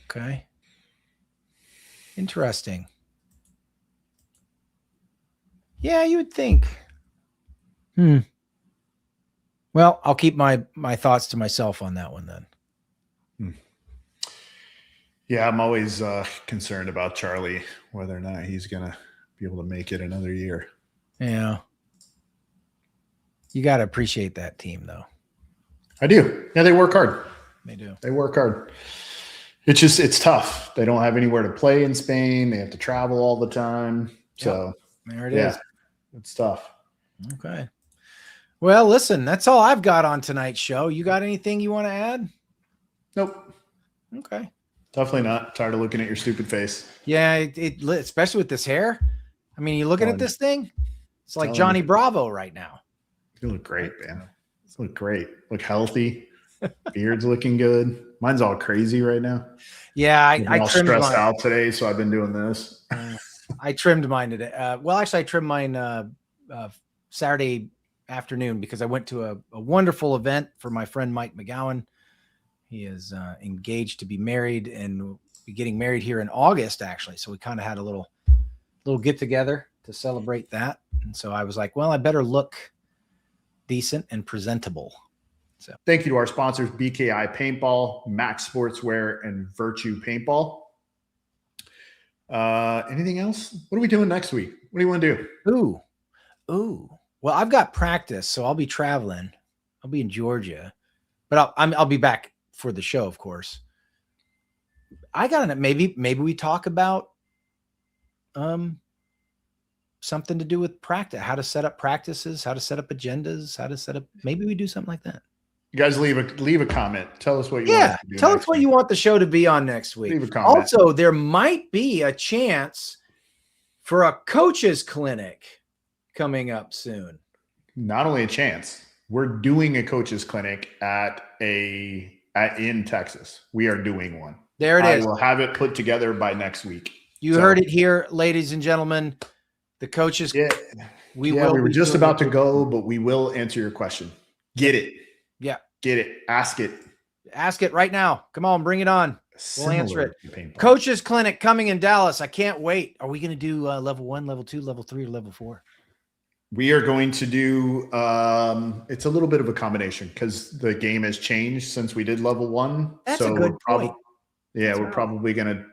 Okay. Interesting. Yeah, you would think. Well, I'll keep my thoughts to myself on that one then.
Yeah, I'm always concerned about Charlie, whether or not he's going to be able to make it another year.
Yeah. You got to appreciate that team, though.
I do. Yeah, they work hard.
They do.
They work hard. It's tough. They don't have anywhere to play in Spain. They have to travel all the time. So
there it is.
It's tough.
Okay. Well, listen, that's all I've got on tonight's show. You got anything you want to add?
Nope.
Okay.
Definitely not. Tired of looking at your stupid face.
Yeah, it especially with this hair. I mean, you looking at this thing? It's like Johnny Bravo right now.
You look great, man. You look great. Look healthy. Beard's looking good. Mine's all crazy right now.
Yeah, I
all
trimmed
stressed
mine.
out today, so I've been doing this.
I trimmed mine today. Well, actually, I trimmed mine Saturday afternoon because I went to a wonderful event for my friend Mike McGowan. He is engaged to be married and will be getting married here in August, actually. So we kind of had a little get together to celebrate that. And so I was like, well, I better look decent and presentable. So
thank you to our sponsors, BKI Paintball, Max Sportswear, and Virtue Paintball. Anything else? What are we doing next week? What do you want to do?
Ooh. Well, I've got practice, so I'll be traveling. I'll be in Georgia, but I'll be back for the show, of course. I got to maybe we talk about something to do with practice, how to set up practices, how to set up agendas, how to set up. Maybe we do something like that.
You guys leave a comment. Tell us what you want to do.
Tell us what you want the show to be on next week.
Leave a comment.
Also, there might be a chance for a coaches clinic coming up soon.
Not only a chance, we're doing a coaches clinic in Texas. We are doing one.
There it is.
I will have it put together by next week.
You heard it here, ladies and gentlemen. The coaches,
Yeah,
we
yeah,
will.
we were
be
just
doing
about
it.
to go, but we will answer your question. Get it.
Yeah.
Get it. Ask it.
Ask it right now. Come on, bring it on. We'll answer it.
Similar to paintball.
Coaches Clinic coming in Dallas. I can't wait. Are we going to do level 1, level 2, level 3, or level 4?
We are going to do it's a little bit of a combination because the game has changed since we did level 1.
That's
so
a good
we're
point.
we're probably going to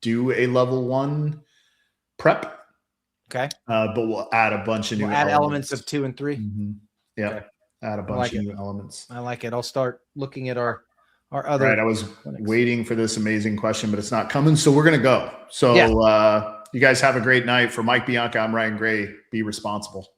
do a level 1 prep.
Okay.
But we'll add a bunch of new
elements of 2 and 3.
Mhm. Yeah.
Okay.
Add a bunch of new elements.
I like it. I'll start looking at our other.
Right. I was
clinics.
waiting for this amazing question, but it's not coming. So we're going to go. So you guys have a great night. For Mike Bianca, I'm Ryan Gray. Be responsible.